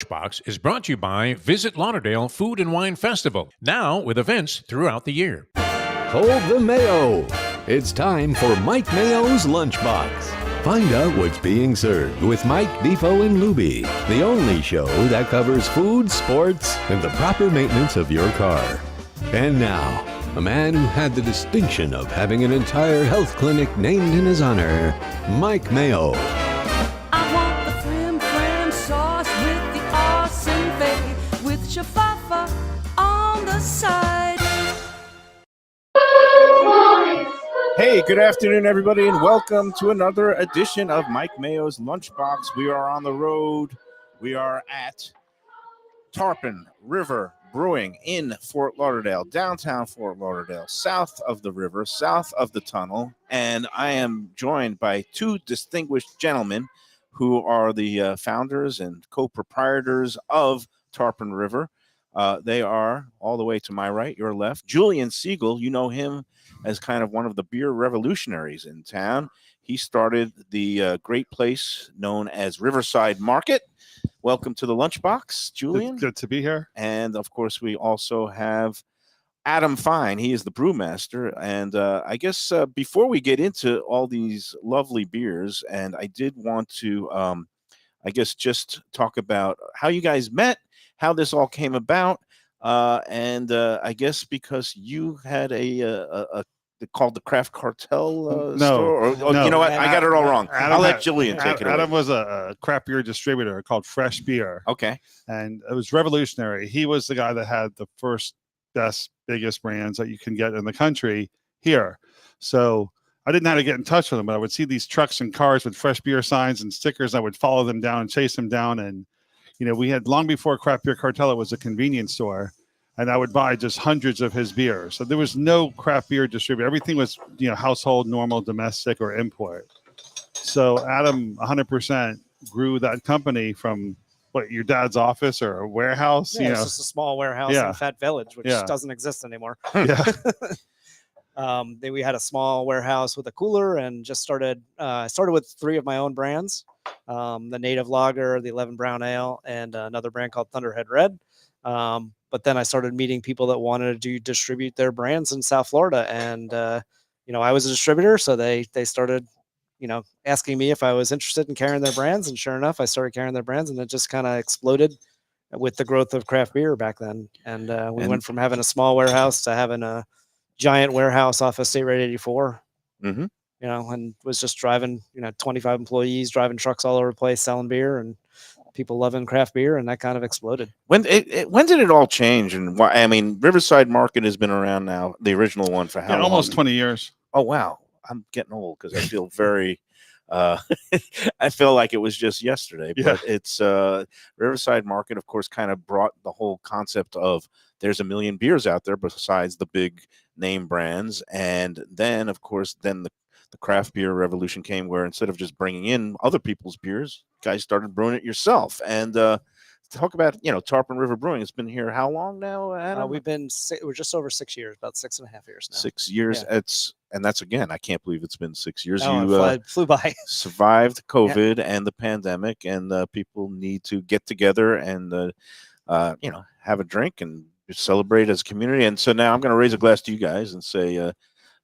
Lunchbox is brought to you by Visit Lauderdale Food and Wine Festival, now with events throughout the year. Hold the Mayo. It's time for Mike Mayo's Lunchbox. Find out what's being served with Mike, Defo, and Lubie, the only show that covers food, sports, and the proper maintenance of your car. And now, a man who had the distinction of having an entire health clinic named in his honor, Mike Mayo. I want the flim flam sauce with the awesome fave, with shafafa on the side. Hey, good afternoon, everybody, and welcome to another edition of Mike Mayo's Lunchbox. We are on the road. We are at Tarpon River Brewing in Fort Lauderdale, downtown Fort Lauderdale, south of the river, south of the tunnel, and I am joined by two distinguished gentlemen who are the founders and co-proprietors of Tarpon River. They are, all the way to my right, your left, Julian Siegel. You know him as kind of one of the beer revolutionaries in town. He started the great place known as Riverside Market. Welcome to the Lunchbox, Julian. Good to be here. And, of course, we also have Adam Fine. He is the brewmaster. And I guess before we get into all these lovely beers, and I did want to, just talk about how you guys met, how this all came about. And I guess because you had a called the Craft Cartel store? No. You know what? I got it all wrong. I'll let Julian take it away. Adam was a craft beer distributor called Fresh Beer. Okay. And it was revolutionary. He was the guy that had the first, best, biggest brands that you can get in the country here. So I didn't know how to get in touch with him, but I would see these trucks and cars with Fresh Beer signs and stickers. I would follow them down and chase them down. And, we had, long before Craft Beer Cartel, it was a convenience store. And I would buy just hundreds of his beers. So there was no craft beer distributor. Everything was, household, normal, domestic, or import. So Adam 100% grew that company from your dad's office or a warehouse? Yeah, it's just a small warehouse in Fat Village, which doesn't exist anymore. Yeah. We had a small warehouse with a cooler and just started with 3 of my own brands, the Native Lager, the 11 Brown Ale, and another brand called Thunderhead Red. But then I started meeting people that wanted to distribute their brands in South Florida. And, I was a distributor. So they started, asking me if I was interested in carrying their brands. And sure enough, I started carrying their brands, and it just kind of exploded with the growth of craft beer back then. And we went from having a small warehouse to having a giant warehouse off of State Road 84, and was just driving, 25 employees, driving trucks all over the place, selling beer, and people loving craft beer, and that kind of exploded. When did it all change, and why? I mean, Riverside Market has been around now, the original one, for how long? Almost 20 years. Oh wow, I'm getting old because I feel very. I feel like it was just yesterday, but it's Riverside Market, of course, kind of brought the whole concept of there's a million beers out there besides the big name brands, and then of course the craft beer revolution came, where instead of just bringing in other people's beers, guys started brewing it yourself. And talk about Tarpon River Brewing. It's been here how long now, Adam? We're just over 6 years, about 6.5 years now. 6 years. Yeah. That's again, I can't believe it's been 6 years. Oh, it flew by. Survived COVID and the pandemic, and people need to get together and have a drink and celebrate as a community. And so now I'm going to raise a glass to you guys and say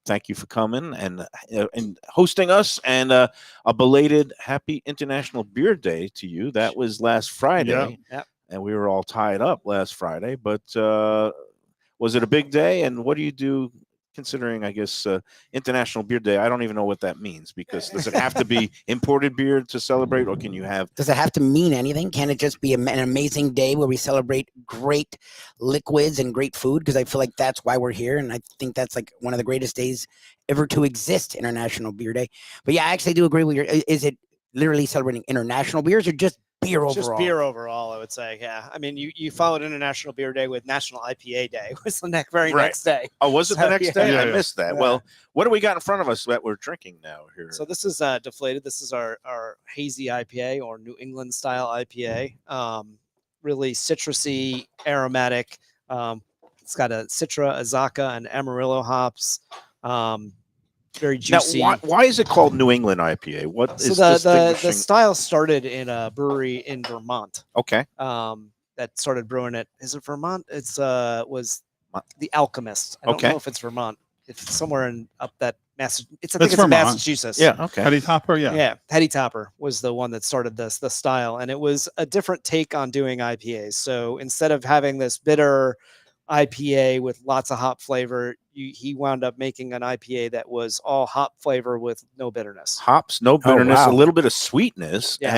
thank you for coming and hosting us, and a belated Happy International Beer Day to you. That was last Friday, and we were all tied up last Friday. But was it a big day? And what do you do, considering, I guess, International Beer Day? I don't even know what that means, because does it have to be imported beer to celebrate, or can you have? Does it have to mean anything? Can it just be an amazing day where we celebrate great liquids and great food? Because I feel like that's why we're here, and I think that's like one of the greatest days ever to exist, International Beer Day. But yeah, I actually do agree with you. Is it literally celebrating international beers or just beer overall? Just beer overall, I would say. Yeah, I mean, you followed International Beer Day with National IPA Day. It was the next day. Oh, was it the next day? I missed that. Yeah. Well, what do we got in front of us that we're drinking now here? So this is Deflated. This is our hazy IPA, or New England style IPA. Really citrusy, aromatic. It's got a Citra, Azaka, and Amarillo hops. very Now, juicy. why is it called New England IPA? What So is the distinguishing? style started in a brewery in Vermont. Okay. That started brewing it. Is it Vermont? It's was the Alchemist. I don't Okay. know if it's Vermont. It's somewhere in up that Massachusetts. I It's think it's in Vermont. Massachusetts. Yeah. Okay. Hetty Topper, yeah. Yeah, Hetty Topper was the one that started the style, and it was a different take on doing IPAs. So instead of having this bitter IPA with lots of hop flavor, he wound up making an IPA that was all hop flavor with no bitterness. Hops, no bitterness, wow. a little bit of sweetness, Yeah.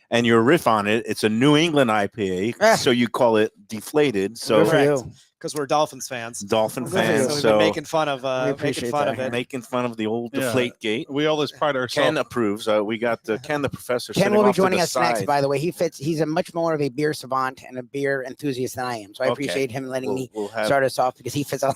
and your riff on it. It's a New England IPA, so you call it deflated. So Good for you. Because we're Dolphins fans. Dolphin Good for you. fans, So we've so been making fun of appreciate of that. it. making fun of the old Yeah. deflate gate. We always pride Ken ourselves. approves. We got Ken, the professor. Ken sitting will be off to joining the us next, side. by the way. He's a much more of a beer savant and a beer enthusiast than I am. So I Okay. appreciate him letting me We'll have, start us off because he fits a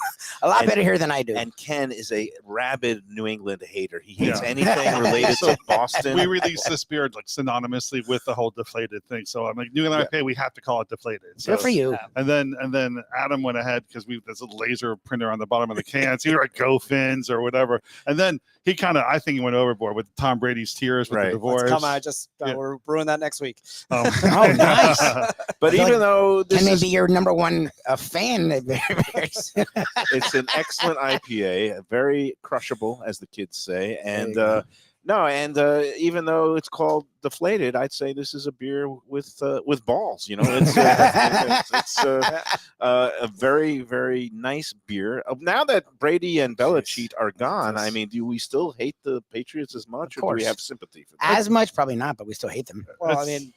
lot And- better here than I do. and Ken is a rabid New England hater. He hates Yeah. anything related to Boston. We released this beer like synonymously with the whole deflated thing. So I'm like, New England IPA, we have to call it deflated. So, Good for you. And then Adam went ahead because there's a laser printer on the bottom of the can. So you were like Go Fins or whatever. And then he I think he went overboard with Tom Brady's tears with Right. the divorce. Let's come. I just Yeah. we're brewing that next week. Um, Oh, nice. But I feel even like though this Ken may is be your number one fan. it's an excellent IPA, very crushable, as the kids say. And even though it's called deflated, I'd say this is a beer with balls. You know, it's a very, very nice beer. Now that Brady and Belichick are gone, I mean, do we still hate the Patriots as much, or do we course. have sympathy for them? As much, probably not, but we still hate them. Well, I mean,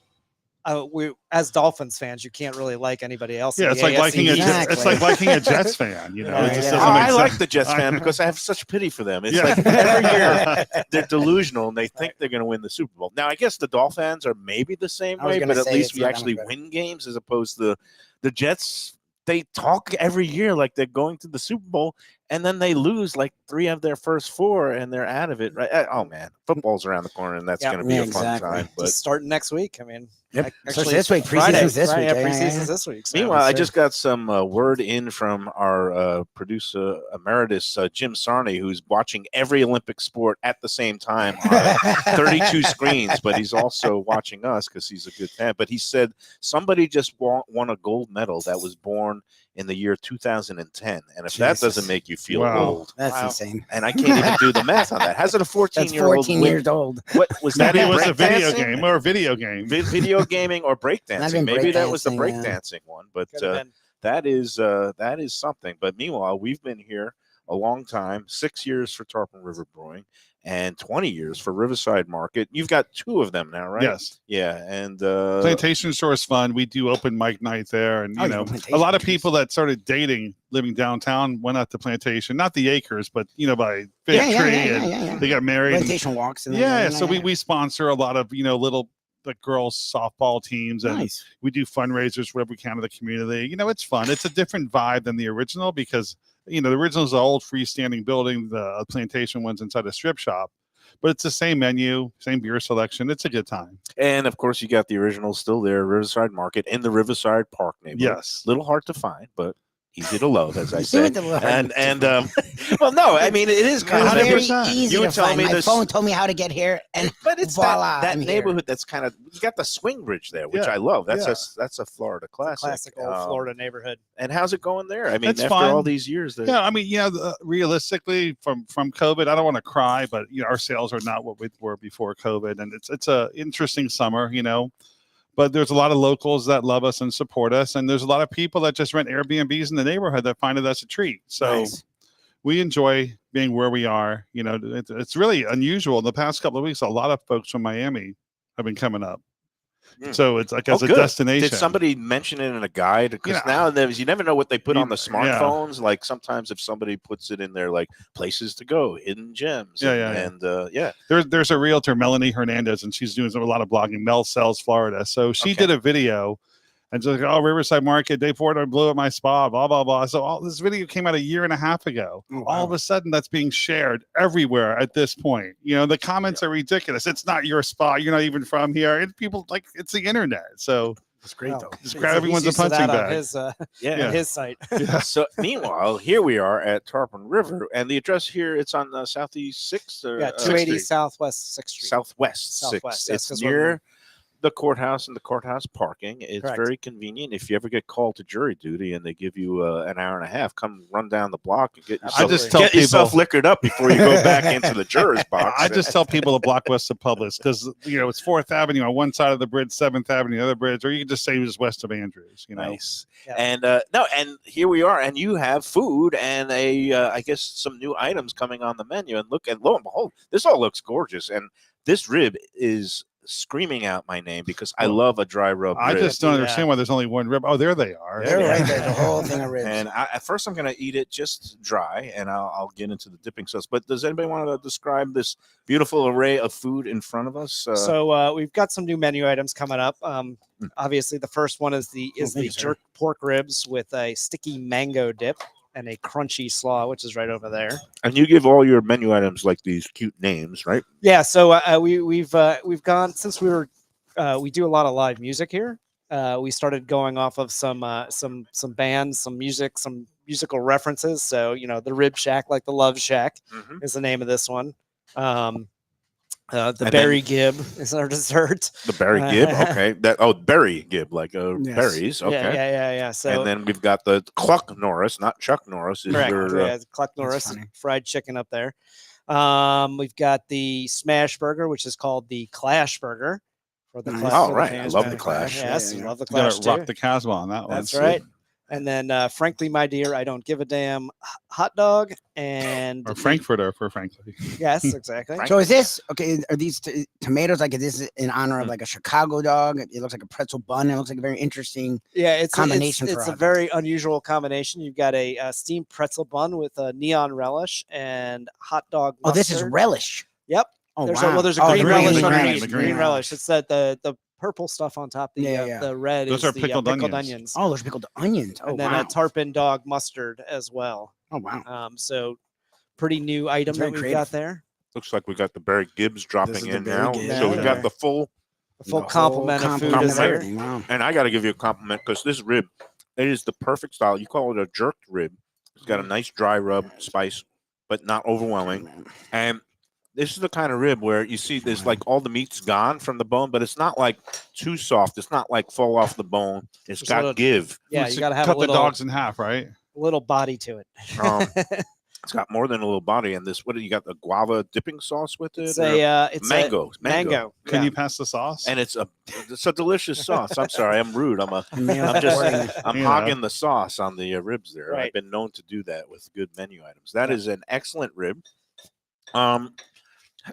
we as Dolphins fans, you can't really like anybody else. yeah, in it's the like liking Exactly. it's like liking a Jets fan. You know, Yeah, it just yeah. doesn't make I sense. like the Jets fan because I have such pity for them. It's Yeah. like every year they're delusional and they think they're going to win the Super Bowl. Now, I guess the Dolphins are maybe the same I was way, gonna but at say least it's we not that actually much better. win games as opposed to the Jets. They talk every year like they're going to the Super Bowl, and then they lose like 3 of their first 4, and they're out of it. Right? Oh man, football's around the corner, and that's Yeah. going to be Yeah, a fun exactly. time. But Just starting next week. I mean, Yep. actually, this week, Friday, preseason's this right? week. Yeah, Yeah, yeah, preseason's yeah. this week. So meanwhile, I so- just got some word in from our producer emeritus, Jim Sarney, who's watching every Olympic sport at the same time on 32 screens, but he's also watching us because he's a good fan. But he said somebody just won a gold medal that was born in the year 2010. And if that Jesus. doesn't make you feel Wow. old, That's Wow. insane. and I can't even do the math on that. How's it a That's 14-year-old 14 years old. What was that? Maybe in it was a video breakdancing? game or a video game. Video gaming or Might have breakdancing. been Maybe that was the breakdancing, yeah. breakdancing one. But could have been. that is something. But meanwhile, we've been here a long time, 6 years for Tarpon River Brewing and 20 years for Riverside Market. You've got 2 of them now, right? Yes. Yeah. And Plantation Store is fun. We do open mic night there, and Oh, you yeah, know, Plantation, a lot of geez. people that started dating living downtown went out to Plantation, not the Acres, but you know, by Fig Yeah, yeah, Tree, yeah, and yeah, yeah. they got married. and- Plantation walks. And yeah, so we sponsor a lot of little like girls softball teams, and nice. we do fundraisers wherever we can in the community. You know, it's fun. It's a different vibe than the original because the original is an old freestanding building. The Plantation one's inside a strip shop. But it's the same menu, same beer selection. It's a good time. And of course, you got the original still there, Riverside Market in the Riverside Park neighborhood. Yes. Little hard to find, but easy to love, as I You say. went to Lord. And well, no, I mean it is kind It's of very 100%. easy You were to telling find. me My this- phone told me how to get here, and But it's voila, that I'm here. neighborhood that's kind of you got the swing bridge there, which Yeah, I love. That's yeah. that's a Florida classic. Classic old Florida neighborhood. And how's it going there? I mean, It's after all fun. these years, Yeah, I mean, realistically, from COVID, I don't want to cry, but our sales are not what we were before COVID, and it's a interesting summer, But there's a lot of locals that love us and support us, and there's a lot of people that just rent Airbnbs in the neighborhood that find it as a treat. So Nice. we enjoy being where we are. It's really unusual. In the past couple of weeks, a lot of folks from Miami have been coming up. So it's like as a good. destination. Did somebody mention it in a guide? Because Yeah. nowadays you never know what they put on the Yeah. smartphones. Like sometimes if somebody puts it in there, like places to go, hidden gems. Yeah. There's a realtor, Melanie Hernandez, and she's doing a lot of blogging. Mel sells Florida, so she Okay. did a video, and she's like, "Oh, Riverside Market, day 4, I blew up my spa, blah blah blah." So all this video came out a year and a half ago. Oh, wow. All of a sudden, that's being shared everywhere at this point. The comments are ridiculous. It's not your spa. You're not even from here. And people it's the internet. So It's great Well, though. Just he's- grab everyone's he's a used to punching that on bag. his, Yeah. on his site. Yeah. So meanwhile, here we are at Tarpon River, and the address here, it's on Southeast 6th or Yeah, 280 Street. Southwest 6th Street. Southwest 6th. Southwest, yes, It's 'cause we're near the courthouse and the courthouse parking. It's Correct. very convenient. If you ever get called to jury duty and they give you an hour and a half, come run down the block and get yourself, just tell get yourself people- liquored up before you go back into the juror's box. I just tell people to block west of Publix because it's 4th Avenue on one side of the bridge, 7th Avenue the other bridge, or you can just say it's west of Andrews. Nice. Yeah. And no, and here we are, and you have food and I guess some new items coming on the menu. And look, and lo and behold, this all looks gorgeous. And this rib is screaming out my name because I love a dry rub I rib. just don't Yeah. understand why there's only one rib. Oh, there they are. They're Yeah. right there. The whole thing of ribs. And at first, I'm going to eat it just dry, and I'll get into the dipping sauce. But does anybody want to describe this beautiful array of food in front of us? So we've got some new menu items coming up. Obviously, the first one is the thank you, sir. jerk pork ribs with a sticky mango dip and a crunchy slaw, which is right over there. And you give all your menu items like these cute names, right? Yeah. So we've gone since we do a lot of live music here. We started going off of some bands, some music, some musical references. So the Rib Shack, like the Love Shack, is the name of this one. The And Berry Gib is our dessert. The berry gib, okay. Berry gib, like Yes. berries, okay. Yeah. So And then we've got the Cluck Norris, not Chuck Norris. Is correct. your, Yeah, Cluck Norris funny. fried chicken up there. We've got the Smash Burger, which is called the Clash Burger. For the Nice. Clash, Oh, for the right. I fans love of the Clash. Yes, Yeah, you yeah. love the You gotta Clash rock too. the Casbah on that one. That's right. And then, frankly, my dear, I don't give a damn hot dog. And Or Frankfurter for frankly. yes, exactly. So is this okay? Are these tomatoes like? Is this in honor of like a Chicago dog? It looks like a pretzel bun. It looks like a very interesting. Yeah, it's Combination for It's a a hot dog. very unusual combination. You've got a steamed pretzel bun with a neon relish and hot dog. Oh, this is mustard. relish. Yep. Oh, There's wow. there's a Oh, green the relish green, underneath. the Green green relish. It's the purple stuff on top. Yeah. The red Those is are the pickled pickled onions. onions. Oh, there's pickled onions. Oh, and then wow. a tarpon dog mustard as well. Oh, wow. So pretty new item It's that very we've creative. got there. Looks like we got the Berry Gibbs This dropping is the in Berry now. Gibbs. So we've Yeah. got the full, The full The whole complement of food complement is of there. everything. Wow. and I got to give you a compliment because this rib, it is the perfect style. You call it a jerked rib. It's got a nice dry rub, spice, but not overwhelming. And this is the kind of rib where you see there's like all the meat's gone from the bone, but it's not like too soft. It's not like fall off the bone. It's There's a got little- give. Yeah, you got to have cut a little the dogs in half, right? little body to it. Um, It's got more than a little body. And this, what do you got? The guava dipping sauce with it? It's or- it's mango. a mango. Can yeah. you pass the sauce? And it's a delicious sauce. I'm sorry, I'm rude. I'm I'm just- I'm You know. hogging the sauce on the ribs there. Right. I've been known to do that with good menu items. That is an excellent rib.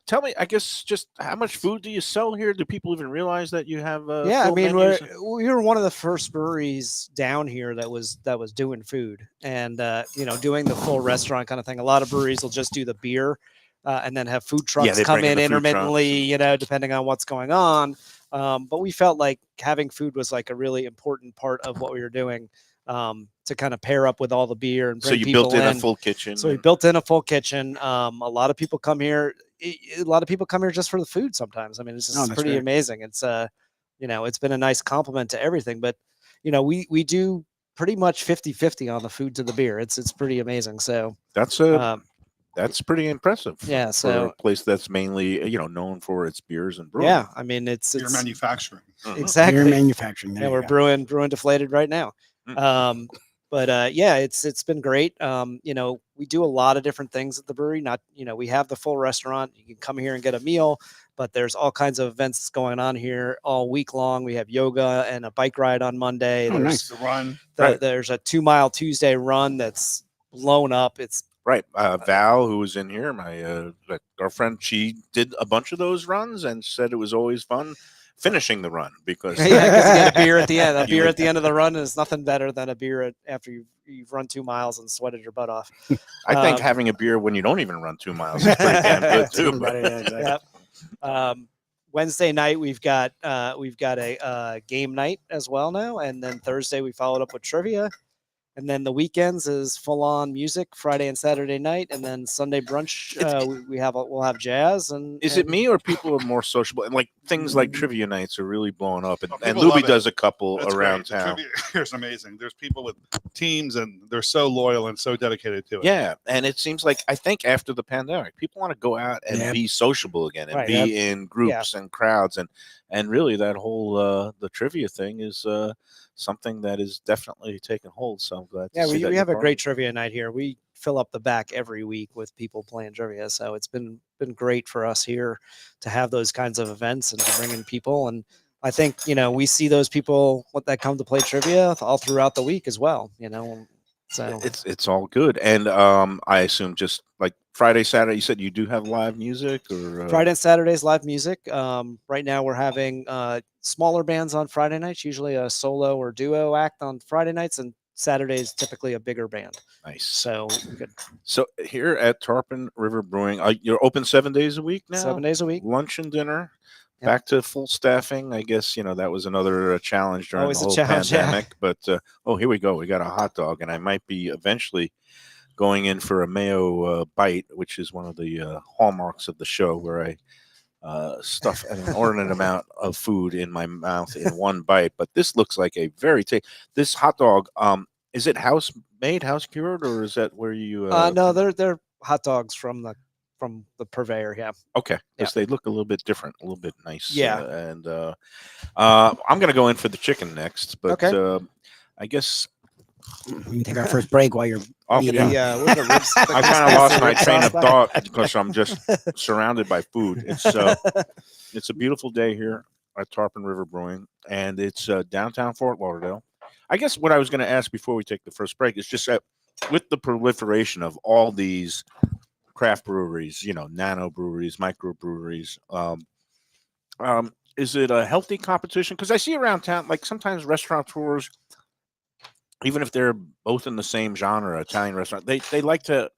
Tell me, I guess, just how much food do you sell here? Do people even realize that you have? Yeah, I full mean, menus? we were one of the first breweries down here that was doing food and doing the full restaurant kind of thing. A lot of breweries will just do the beer and then have food trucks they come bring in in the food intermittently, depending on what's going on. But we felt like having food was like a really important part of what we were doing to kind of pair up with all the beer and So bring you people built in a full kitchen. So we built in a full kitchen. A lot of people come here. A lot of people come here just for the food sometimes. I mean, it's just Oh, that's pretty great. amazing. It's it's been a nice compliment to everything, but we do pretty much 50-50 on the food to the beer. It's pretty amazing. So that's pretty impressive. yeah, For so a place that's mainly known for its beers and brewing. yeah, I mean it's Your manufacturing. Mhm. exactly. Beer manufacturing. There Yeah, you we're go. brewing deflated right now. Mm. But yeah, it's been great. We do a lot of different things at the brewery. Not, we have the full restaurant. You can come here and get a meal, but there's all kinds of events going on here all week long. We have yoga and a bike ride on Monday. Oh, nice. The run. There's a 2-mile Tuesday run that's blown up. It's Right. Val, who was in here, my girlfriend, she did a bunch of those runs and said it was always fun finishing the run because yeah, because you get a beer at the end. A You beer would- at the end of the run is nothing better than a beer after you've run 2 miles and sweated your butt off. I think Um, having a beer when you don't even run 2 miles is pretty damn good too. but- Yep. Wednesday night we've got a game night as well now, and then Thursday we followed up with trivia, And then the weekends is full on music, Friday and Saturday night, and then Sunday brunch. We'll have jazz. And Is it me or people are more sociable? And like things like trivia nights are really blowing up. And people Lubie love it. does a couple That's around great. The town. trivia here is amazing. There's people with teams, and they're so loyal and so dedicated to it. Yeah, and it seems like I think after the pandemic, people want to go out and be sociable again and Right, be in groups and crowds, and really that whole the trivia thing is something that is definitely taking hold. So I'm glad. To see that we you're have a part great of it. trivia night here. We fill up the back every week with people playing trivia, so it's been great for us here to have those kinds of events and to bring in people. And I think we see those people that come to play trivia all throughout the week as well. So It's all good, and I assume just like Friday, Saturday. You said you do have live music, or Friday and Saturdays live music. Right now we're having smaller bands on Friday nights, usually a solo or duo act on Friday nights, and Saturdays typically a bigger band. Nice. So good. So here at Tarpon River Brewing, you're open 7 days a week now. 7 days a week. Lunch and dinner. Yep. Back to full staffing. I guess that was another challenge during Always the a whole challenge, yeah. pandemic. But here we go. We got a hot dog, and I might be eventually going in for a Mayo bite, which is one of the hallmarks of the show, where I stuff an inordinate amount of food in my mouth in one bite. But this looks like a very this hot dog. Is it house made, house cured, or is that where you? No, they're hot dogs from the purveyor. Yeah. Okay, because they look a little bit different, a little bit nice. Yeah. And I'm gonna go in for the chicken next, but Okay. I guess We can take our first break while you're eating. With the ribs. I kind of lost my train of thought because I'm just surrounded by food. It's a beautiful day here at Tarpon River Brewing, and it's downtown Fort Lauderdale. I guess what I was going to ask before we take the first break is just that with the proliferation of all these craft breweries, nano breweries, micro breweries, is it a healthy competition? Because I see around town, like sometimes restaurateurs, even if they're both in the same genre, Italian restaurant, they like to,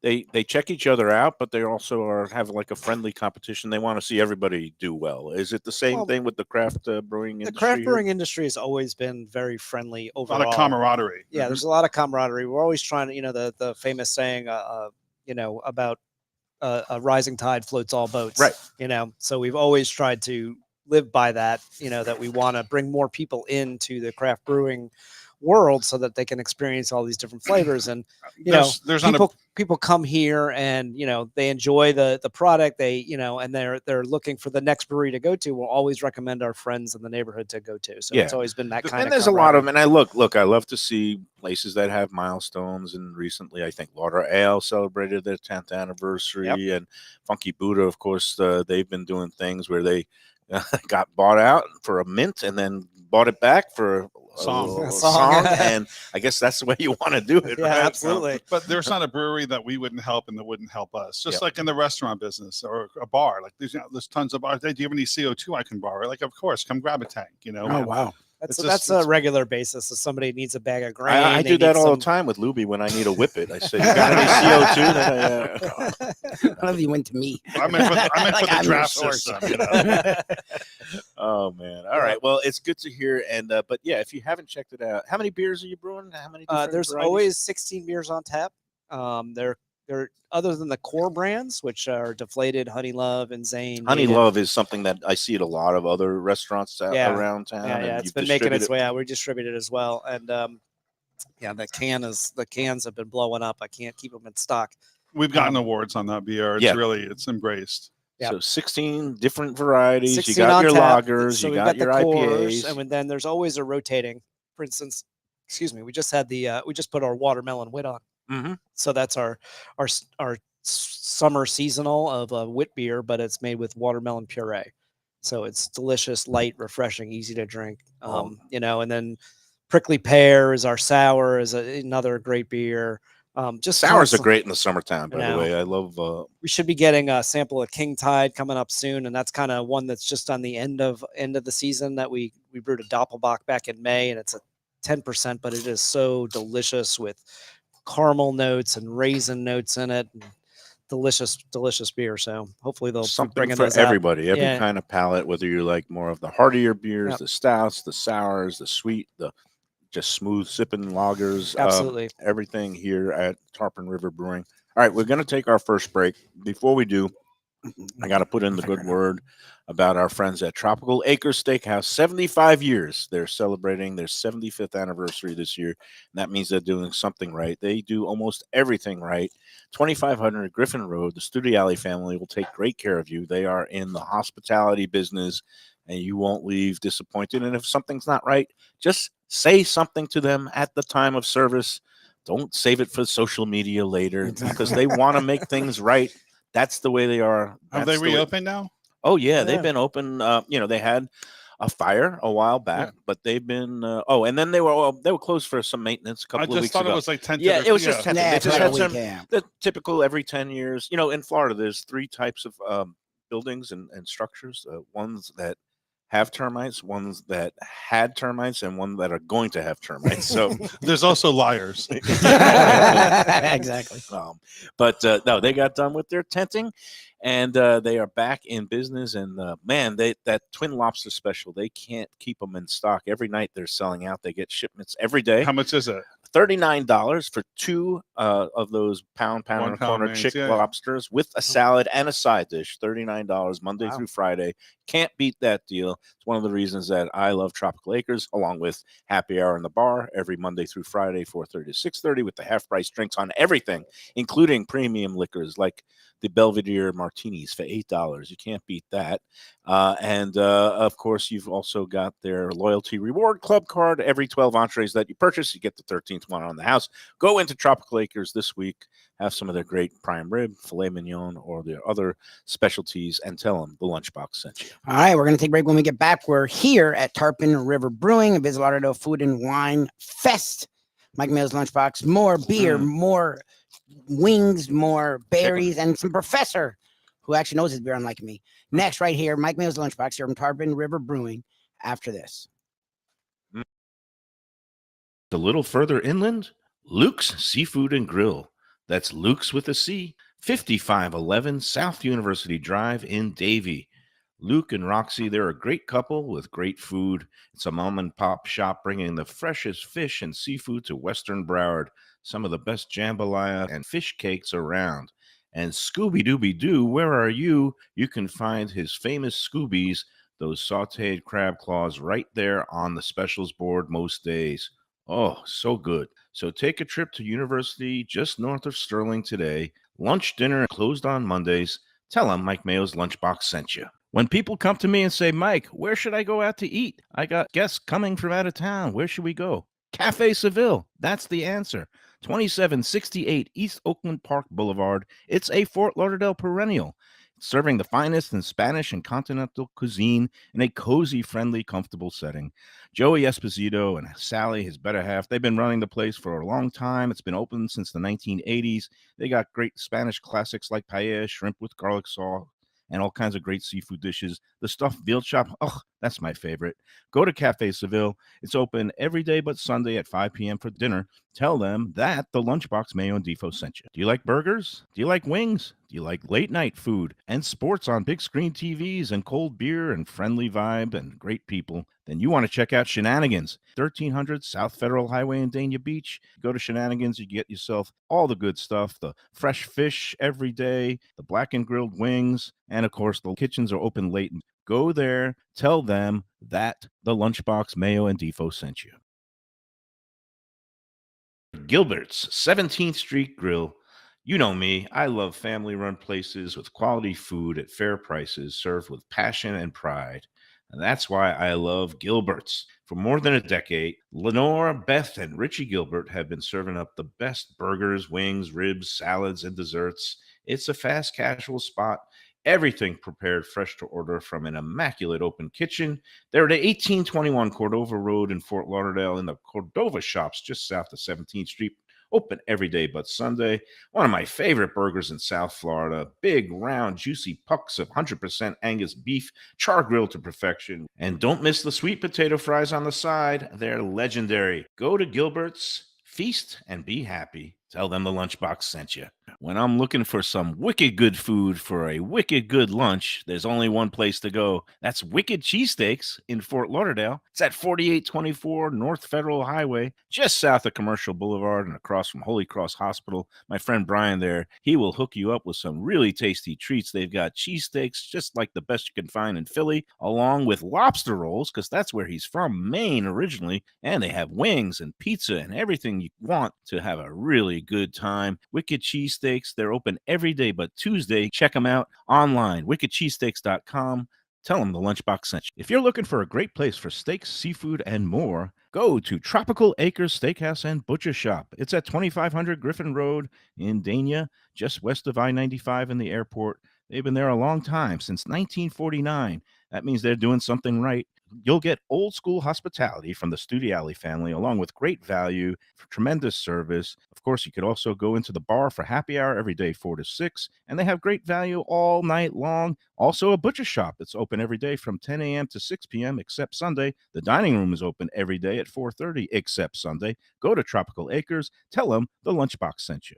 they check each other out, but they also have like a friendly competition. They want to see everybody do well. Is it the same thing with the craft brewing industry? The craft here? brewing industry has always been very friendly A overall. lot of camaraderie. Yeah, there's a lot of camaraderie. We're always trying to, the famous saying, about a rising tide floats all boats. Right. So we've always tried to live by that. That we want to bring more people into the craft brewing world so that they can experience all these different flavors. And there's people come here and they enjoy the product, and they're looking for the next brewery to go to. We'll always recommend our friends in the neighborhood to go to. So it's always been that kind of. And there's a lot of, and I look, I love to see places that have milestones. And recently, I think Lauder Ale celebrated their 10th anniversary, and Funky Buddha, of course, they've been doing things where they got bought out for a mint and then bought it back for a song. And I guess that's the way you want to do it. Yeah, right? absolutely. But there's not a brewery that we wouldn't help and that wouldn't help us. Just like in the restaurant business or a bar, like there's tons of bars. Do you have any CO2 I can borrow? Like, of course, come grab a tank. Oh wow. That's a regular basis. If somebody needs a bag of grain, I do that all the time with Lubie when I need a whippet. I say, "You got any CO2?" None of you went to me. I'm in for the I'm your draft source. system. Oh man! All right. Well, it's good to hear. And but yeah, if you haven't checked it out, how many beers are you brewing? How many? There's varieties? always 16 beers on tap. They're other than the core brands, which are Deflated, Honey Love, and Zane. Honey Love is something that I see at a lot of other restaurants around town. Yeah, it's been making its way out. We distribute it as well, and the cans have been blowing up. I can't keep them in stock. We've gotten awards on that beer. It's it's embraced. Yep. So 16 different varieties. 16 you got on your tap. lagers. So you we've got your the IPAs. cores, and then there's always a rotating. For instance, we just had we just put our watermelon wit on. Mm-hmm. So that's our summer seasonal of a wit beer, but it's made with watermelon puree. So it's delicious, light, refreshing, easy to drink. And then Prickly Pear is our sour, is another great beer. Just sours are great in the summertime, by the way. I love. We should be getting a sample of King Tide coming up soon, and that's kind of one that's just on the end of the season that we brewed a Doppelbock back in May, and it's a 10%, but it is so delicious with caramel notes and raisin notes in it. And delicious beer. So hopefully they'll something bring for those everybody, out. every kind of palate. Whether you like more of the heartier beers, the stouts, the sours, the sweet, the just smooth sipping lagers. Absolutely. Everything here at Tarpon River Brewing. All right, we're going to take our first break. Before we do, I got to put in the good word about our friends at Tropical Acres Steakhouse. 75 years. They're celebrating their 75th anniversary this year. And that means they're doing something right. They do almost everything right. 2500 Griffin Road. The Studiali family will take great care of you. They are in the hospitality business, and you won't leave disappointed. And if something's not right, just say something to them at the time of service. Don't save it for social media later because they want to make things right. That's the way they are. Have That's they the way- reopened now? Oh yeah, Yeah. they've been open. They had a fire a while back, but they've been. And then they were closed for some maintenance a I couple of just weeks thought ago. it was like 10. Yeah, it was just 10. Yeah, They it's just like a had week, some yeah. the typical every 10 years. In Florida, there's 3 types of buildings and structures. Ones that have termites, ones that had termites, and one that are going to have termites. So There's also liars. Exactly. But no, they got done with their tenting, and they are back in business. And man, that Twin Lobster special, they can't keep them in stock. Every night they're selling out. They get shipments every day. How much is it? $39 for 2 of those pound and 1 a pound quarter wings, chick yeah. lobsters with a salad and a side dish. $39 Monday Wow. through Friday. Can't beat that deal. It's one of the reasons that I love Tropical Acres, along with happy hour in the bar every Monday through Friday, 4:30 to 6:30, with the half price drinks on everything, including premium liquors like the Belvedere martinis for $8. You can't beat that. Of course, you've also got their loyalty reward club card. Every 12 entrees that you purchase, you get the 13th one on the house. Go into Tropical Acres this week, have some of their great prime rib, filet mignon, or their other specialties, and tell them the Lunchbox sent you. All right, we're going to take a break. When we get back, we're here at Tarpon River Brewing, Visit Lauderdale Food and Wine Fest. Mike Mayo's Lunchbox, more beer, more wings, more berries, and some professor who actually knows his beer, unlike me. Next, right here, Mike Mayo's Lunchbox here from Tarpon River Brewing after this. A little further inland, Luke's Seafood and Grill. That's Luke's with a C, 5511 South University Drive in Davie. Luke and Roxy, they're a great couple with great food. It's a mom and pop shop bringing the freshest fish and seafood to Western Broward, some of the best jambalaya and fish cakes around. And Scooby-Dooby-Doo, where are you? You can find his famous Scoobies, those sauteed crab claws, right there on the specials board most days. Oh, so good. So take a trip to University just north of Sterling today. Lunch, dinner closed on Mondays. Tell them Mike Mayo's Lunchbox sent you. When people come to me and say, Mike, where should I go out to eat? I got guests coming from out of town. Where should we go? Cafe Seville. That's the answer. 2768 East Oakland Park Boulevard. It's a Fort Lauderdale perennial, serving the finest in Spanish and continental cuisine in a cozy, friendly, comfortable setting. Joey Esposito and Sally, his better half, they've been running the place for a long time. It's been open since the 1980s. They got great Spanish classics like paella, shrimp with garlic sauce, and all kinds of great seafood dishes. The stuffed veal chop, oh, that's my favorite. Go to Cafe Seville. It's open every day but Sunday at 5 p.m. for dinner. Tell them that the Lunchbox Mayo and Defo sent you. Do you like burgers? Do you like wings? Do you like late night food and sports on big screen TVs and cold beer and friendly vibe and great people? Then you want to check out Shenanigans, 1300 South Federal Highway in Dania Beach. Go to Shenanigans, you get yourself all the good stuff, the fresh fish every day, the blackened grilled wings, and of course, the kitchens are open late. Go there, tell them that the Lunchbox Mayo and Defo sent you. Gilbert's 17th Street Grill. You know me, I love family-run places with quality food at fair prices served with passion and pride. And that's why I love Gilbert's. For more than a decade, Lenore, Beth, and Richie Gilbert have been serving up the best burgers, wings, ribs, salads, and desserts. It's a fast casual spot. Everything prepared fresh to order from an immaculate open kitchen. They're at 1821 Cordova Road in Fort Lauderdale in the Cordova Shops just south of 17th Street. Open every day but Sunday. One of my favorite burgers in South Florida. Big, round, juicy pucks of 100% Angus beef, char grilled to perfection. And don't miss the sweet potato fries on the side. They're legendary. Go to Gilbert's, feast, and be happy. Tell them the Lunchbox sent you. When I'm looking for some wicked good food for a wicked good lunch, there's only one place to go. That's Wicked Cheesesteaks in Fort Lauderdale. It's at 4824 North Federal Highway, just south of Commercial Boulevard and across from Holy Cross Hospital. My friend Brian there, he will hook you up with some really tasty treats. They've got cheesesteaks, just like the best you can find in Philly, along with lobster rolls, because that's where he's from, Maine originally. And they have wings and pizza and everything you want to have a really good time. Wicked Cheesesteaks, they're open every day but Tuesday. Check them out online, wickedcheesesteaks.com. Tell them the Lunchbox sent you. If you're looking for a great place for steaks, seafood, and more, go to Tropical Acres Steakhouse and Butcher Shop. It's at 2500 Griffin Road in Dania, just west of I-95 and the airport. They've been there a long time, since 1949. That means they're doing something right. You'll get old school hospitality from the Studiali family, along with great value, tremendous service. Of course, you could also go into the bar for happy hour every day, 4 to 6, and they have great value all night long. Also, a butcher shop that's open every day from 10 a.m. to 6 p.m. except Sunday. The dining room is open every day at 4:30 except Sunday. Go to Tropical Acres. Tell them the Lunchbox sent you.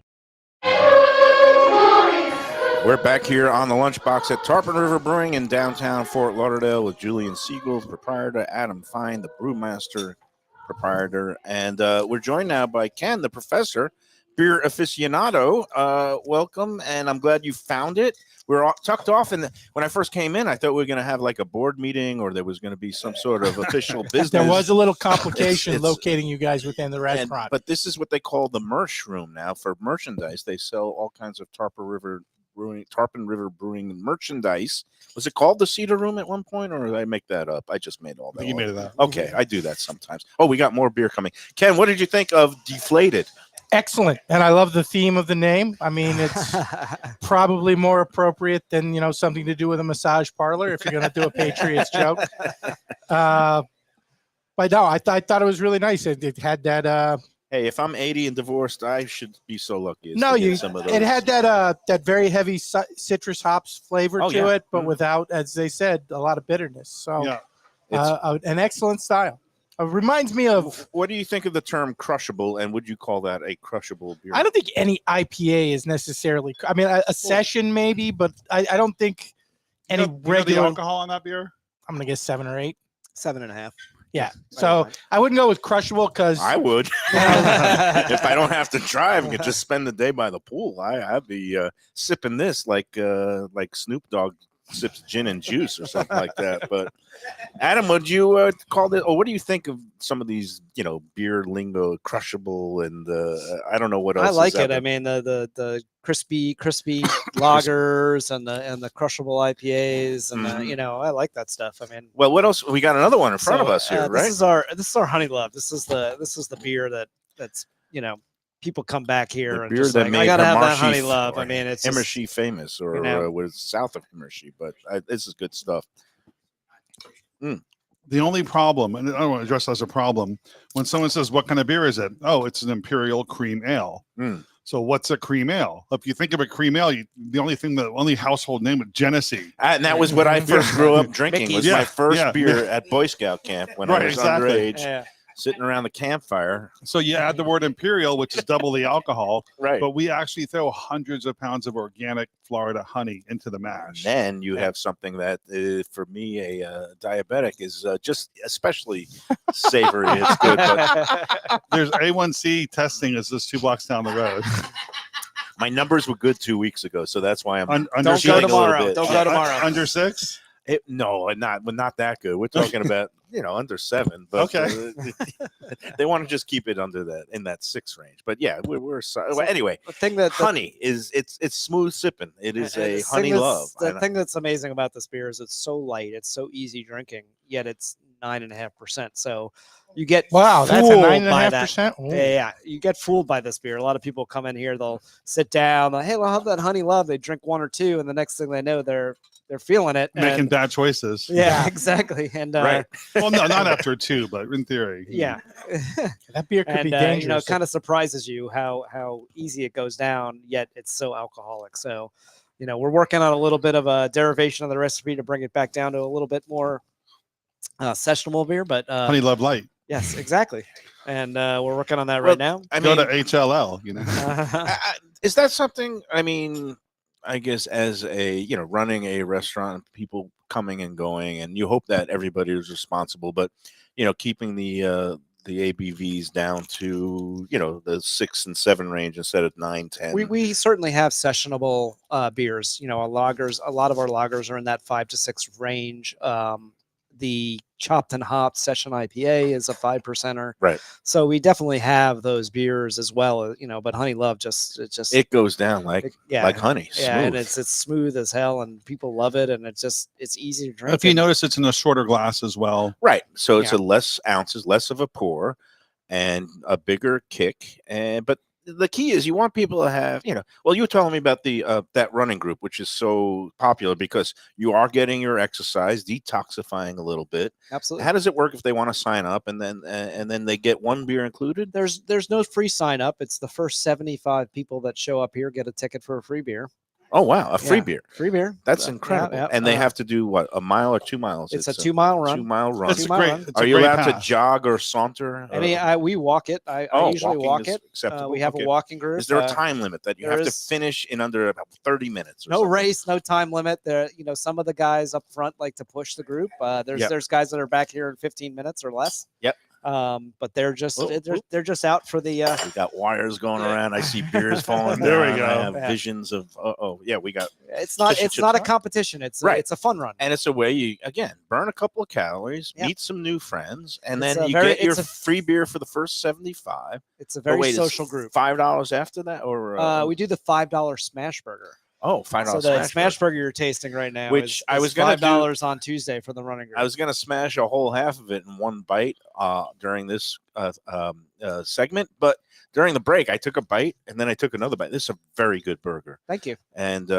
We're back here on the Lunchbox at Tarpon River Brewing in downtown Fort Lauderdale with Julian Siegel, proprietor, Adam Fine, the brewmaster, proprietor, and we're joined now by Ken, the professor, beer aficionado. Welcome, and I'm glad you found it. We're all tucked off, and when I first came in, I thought we were going to have like a board meeting, or there was going to be some sort of official business. There was a little complication locating you guys within the restaurant. But this is what they call the merch room now for merchandise. They sell all kinds of Tarpon River Brewing merchandise. Was it called the Cedar Room at one point, or did I make that up? I just made all that. You made it up. Okay, I do that sometimes. Oh, we got more beer coming. Ken, what did you think of Deflated? Excellent. And I love the theme of the name. I mean, it's probably more appropriate than, something to do with a massage parlor if you're going to do a Patriots joke. But no, I thought it was really nice. It had that. Hey, if I'm 80 and divorced, I should be so lucky. No, it had that very heavy citrus hops flavor to it, but without, as they said, a lot of bitterness. So an excellent style. It reminds me of. What do you think of the term crushable, and would you call that a crushable beer? I don't think any IPA is necessarily. I mean, a session maybe, but I don't think any regular. The alcohol on that beer? I'm gonna guess 7 or 8. 7.5. Yeah. So I wouldn't go with crushable because I would. If I don't have to drive and could just spend the day by the pool, I'd be sipping this like Snoop Dogg sips gin and juice or something like that. But Adam, would you call it? Or what do you think of some of these, beer lingo, crushable, and I don't know what else. I like it. I mean, the crispy lagers and the crushable IPAs and I like that stuff. I mean, well, what else? We got another one in front of us here, right? This is our Honey Love. This is the beer that's people come back here and just like, I gotta have that Honey Love. I mean, it's Himmershey famous, or was south of Himmershey, but this is good stuff. The only problem, and I don't want to address that as a problem, when someone says, "What kind of beer is it?" Oh, it's an Imperial Cream Ale. So what's a cream ale? If you think of a cream ale, the only household name was Genesee. And that was what I first grew up drinking. Was my first beer at Boy Scout camp when I was underage. Yeah. Sitting around the campfire. So you add the word Imperial, which is double the alcohol. Right. But we actually throw hundreds of pounds of organic Florida honey into the mash. Then you have something that, for me, a diabetic, is just especially savory. It's good. But there's A1C testing is just 2 blocks down the road. My numbers were good 2 weeks ago, so that's why I'm don't go tomorrow. Don't go tomorrow. Under 6? No, not that good. We're talking about under 7, but okay. They want to just keep it in that 6 range. But yeah, we're anyway. The thing that honey is it's smooth sipping. It is a Honey Love. The thing that's amazing about this beer is it's so light, it's so easy drinking, yet it's 9.5%. So you get that's a 9.5%. Yeah, you get fooled by this beer. A lot of people come in here, they'll sit down, hey, I'll have that Honey Love. They drink 1 or 2, and the next thing they know, they're feeling it, making bad choices. Yeah, exactly. And right. Well, no, not after 2, but in theory. Yeah, that beer could be dangerous. It kind of surprises you how easy it goes down, yet it's so alcoholic. So, we're working on a little bit of a derivation of the recipe to bring it back down to a little bit more sessionable beer. But Honey Love Light. Yes, exactly. And we're working on that Well, right now. I Go mean, to HLL, you know. is that something? I mean, I guess as a running a restaurant, people coming and going, and you hope that everybody is responsible, but keeping the ABVs down to the 6 and 7 range instead of 9, 10. We certainly have sessionable beers. A lot of our lagers are in that 5 to 6 range. The chopped and hopped session IPA is a 5%er. Right. So we definitely have those beers as well. But Honey Love It goes down like honey. Yeah, and Smooth. it's smooth as hell, and people love it, and it's easy to drink. If you and- notice, it's in a shorter glass as well. Right. So it's Yeah. a less ounces, less of a pour, and a bigger kick. But the key is you want people to have, well, you were telling me about the that running group, which is so popular because you are getting your exercise, detoxifying a little bit. Absolutely. How does it work if they want to sign up and then they get one beer included? There's no free sign up. It's the first 75 people that show up here get a ticket for a free beer. Oh wow, a free Yeah, beer. Free beer. That's Yeah, incredible. yeah. And they have to do what, a mile or 2 miles? It's a 2-mile run. 2-mile run. It's a 2-mile great. run. It's Are a you great allowed to pass. jog or saunter? We walk it. I usually walking walk is it. acceptable? We have Okay. a walking group. Is there a time limit that you there have to is- finish in under about 30 minutes? Or No something? race, no time limit. There, some of the guys up front like to push the group. There's guys that are back here in 15 minutes or less. Yep. But they're just Whoa, whoa. they're just out for the. We got wires going around. I see beers falling There we down. I go. have Yeah. visions of we got, It's not Fish and it's chips not a run? competition. It's Right. it's a fun run. and it's a way you again burn a couple of calories, Yeah. meet some new friends, and It's then a you very- get your it's a- free beer for the first 75. It's a Oh, very wait, it's social group. $5 after that, or We do the $5 smash burger. $5. So the smash burger you're tasting right now, Which is, I is was gonna do- $5 on Tuesday for the running group. I was gonna smash a whole half of it in one bite during this segment, but during the break I took a bite and then I took another bite. This is a very good burger, Thank you. and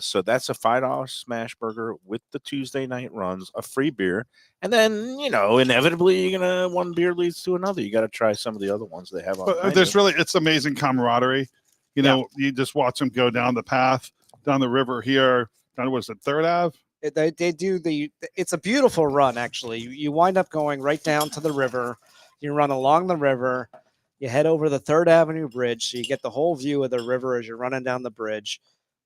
so that's a $5 smash burger with the Tuesday night runs, a free beer, and then inevitably you're gonna one beer leads to another. You got to try some of the other ones they have on. the But menu. there's really, it's amazing camaraderie. You just watch them go down the path, down the river here. Down, was it 3rd Ave? They do it's a beautiful run, actually. You wind up going right down to the river. You run along the river. You head over the 3rd Avenue Bridge, so you get the whole view of the river as you're running down the bridge.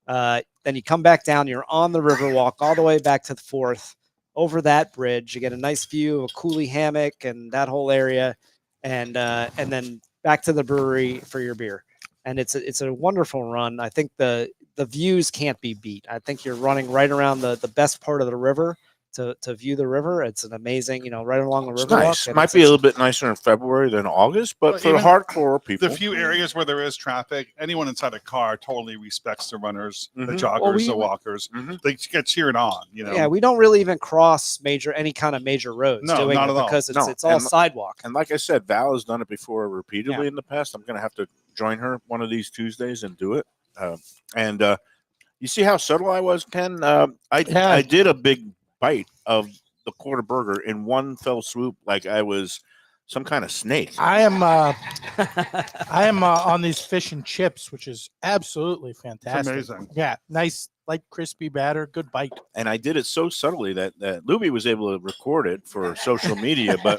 Then you come back down. You're on the river walk all the way back to the 4th. Over that bridge, you get a nice view of a coolie hammock and that whole area, and then back to the brewery for your beer. And it's a wonderful run. I think the views can't be beat. I think you're running right around the best part of the river to view the river. It's an amazing, right along the It's river. nice. walk, and Might be a little bit nicer in February than August, but Well, for the even hardcore people, The few areas where there is traffic, anyone inside a car totally respects the runners, the Mhm. joggers, Well, the walkers. Mhm. They get cheered on. Yeah, we don't really even cross any kind of major roads. No, doing not it at all. because No, it's all and- sidewalk. and like I said, Val has done it before repeatedly in the past. I'm going to have to join her one of these Tuesdays and do it. And you see how subtle I was, Ken? I did a big bite of the quarter burger in one fell swoop, like I was some kind of snake. I am on these fish and chips, which is absolutely fantastic. amazing. Yeah, nice, light, crispy batter, good bite. And I did it so subtly that Lubie was able to record it for social media, but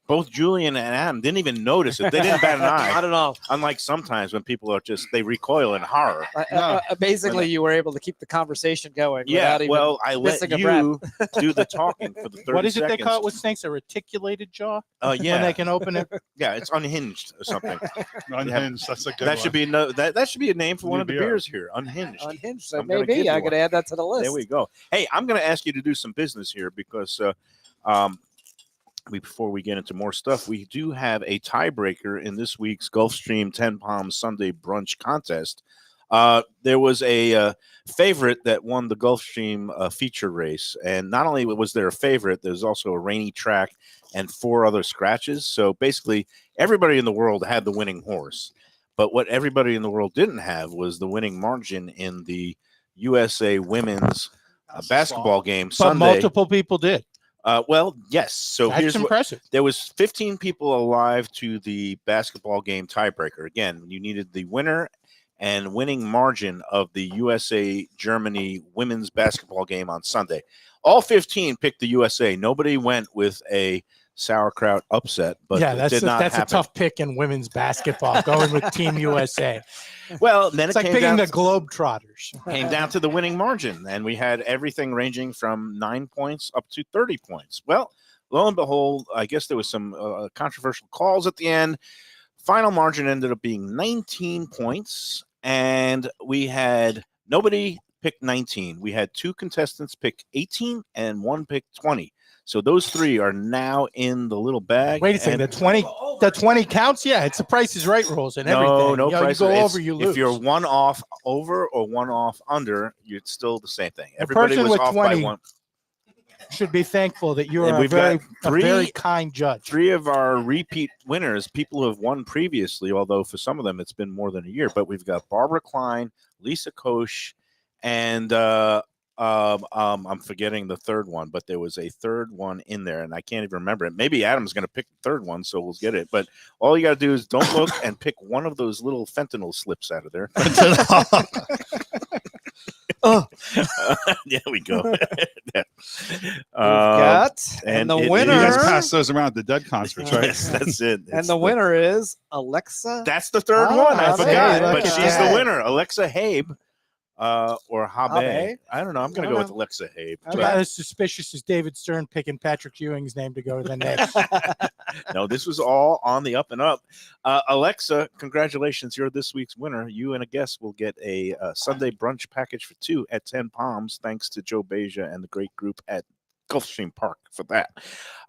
both Julian and Adam didn't even notice it. They didn't bat an eye. I don't know. Unlike sometimes when people are they recoil in horror. Amazingly, you were able to keep the conversation going. Yeah, without even well, I let missing a breath. you do the talking for the 30 What is it they seconds. call it with snakes? A reticulated jaw? When Yeah, they can open it. yeah, it's unhinged or something. Unhinged. That's a good That one. should be that should be a name for one New of the beer. beers here. Unhinged. Unhinged. So I'm gonna give maybe you I could one. add that to the list. There we go. Hey, I'm going to ask you to do some business here because before we get into more stuff, we do have a tiebreaker in this week's Gulfstream 10 Palms Sunday Brunch Contest. There was a favorite that won the Gulfstream feature race, and not only was there a favorite, there's also a rainy track and 4 other scratches. So basically, everybody in the world had the winning horse. But what everybody in the world didn't have was the winning margin in the USA women's basketball game But Sunday. multiple people did. Well, yes. So That's here's what impressive. there was 15 people alive to the basketball game tiebreaker. Again, you needed the winner and winning margin of the USA Germany women's basketball game on Sunday. All 15 picked the USA. Nobody went with a sauerkraut upset, but yeah, it that's did not that's happen. a tough pick in women's basketball. Going with Team USA. Well, then It's it like came picking down, the Globetrotters. came down to the winning margin, and we had everything ranging from 9 points up to 30 points. Well, lo and behold, I guess there was some controversial calls at the end. Final margin ended up being 19 points, and we had nobody pick 19. We had 2 contestants pick 18 and 1 pick 20. So those 3 are now in the little bag. Wait a second, and- the 20 counts? Yeah, it's the Price is Right rules and everything. no You know, price. You go It's- over, you lose. If you're 1 off over or 1 off under, it's still the same thing. The Everybody person was with off 20 by 1. should be thankful that you And are we've got a very three- kind judge. 3 of our repeat winners, people who have won previously, although for some of them it's been more than a year. But we've got Barbara Klein, Lisa Koch, and I'm forgetting the third one, but there was a third one in there, and I can't even remember it. Maybe Adam's going to pick the third one, so we'll get it. But all you got to do is don't look and pick one of those little fentanyl slips out of there. Oh, Yeah, we go. we've got and the it winner. You guys is- pass those around at the Dead concerts, right? Yes, that's it. And It's the winner is Alexa. That's the third Oh, one. I okay, forgot, look but at she's that. the winner, Alexa Habe, or Habe. Habe? I don't know. I'm going to go with Alexa Habe. It's about as suspicious as David Stern picking Patrick Ewing's name to go to the Knicks. No, this was all on the up and up. Alexa, congratulations! You're this week's winner. You and a guest will get a Sunday brunch package for 2 at 10 Palms. Thanks to Joe Beja and the great group at Gulfstream Park for that.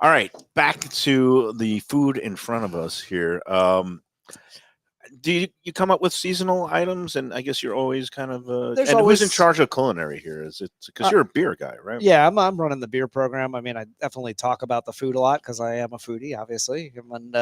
All right, back to the food in front of us here. Do you come up with seasonal items? And I guess you're always kind of There's and who's in always- charge of culinary here? Is it because you're a beer guy, right? Yeah, I'm running the beer program. I mean, I definitely talk about the food a lot because I am a foodie, obviously. And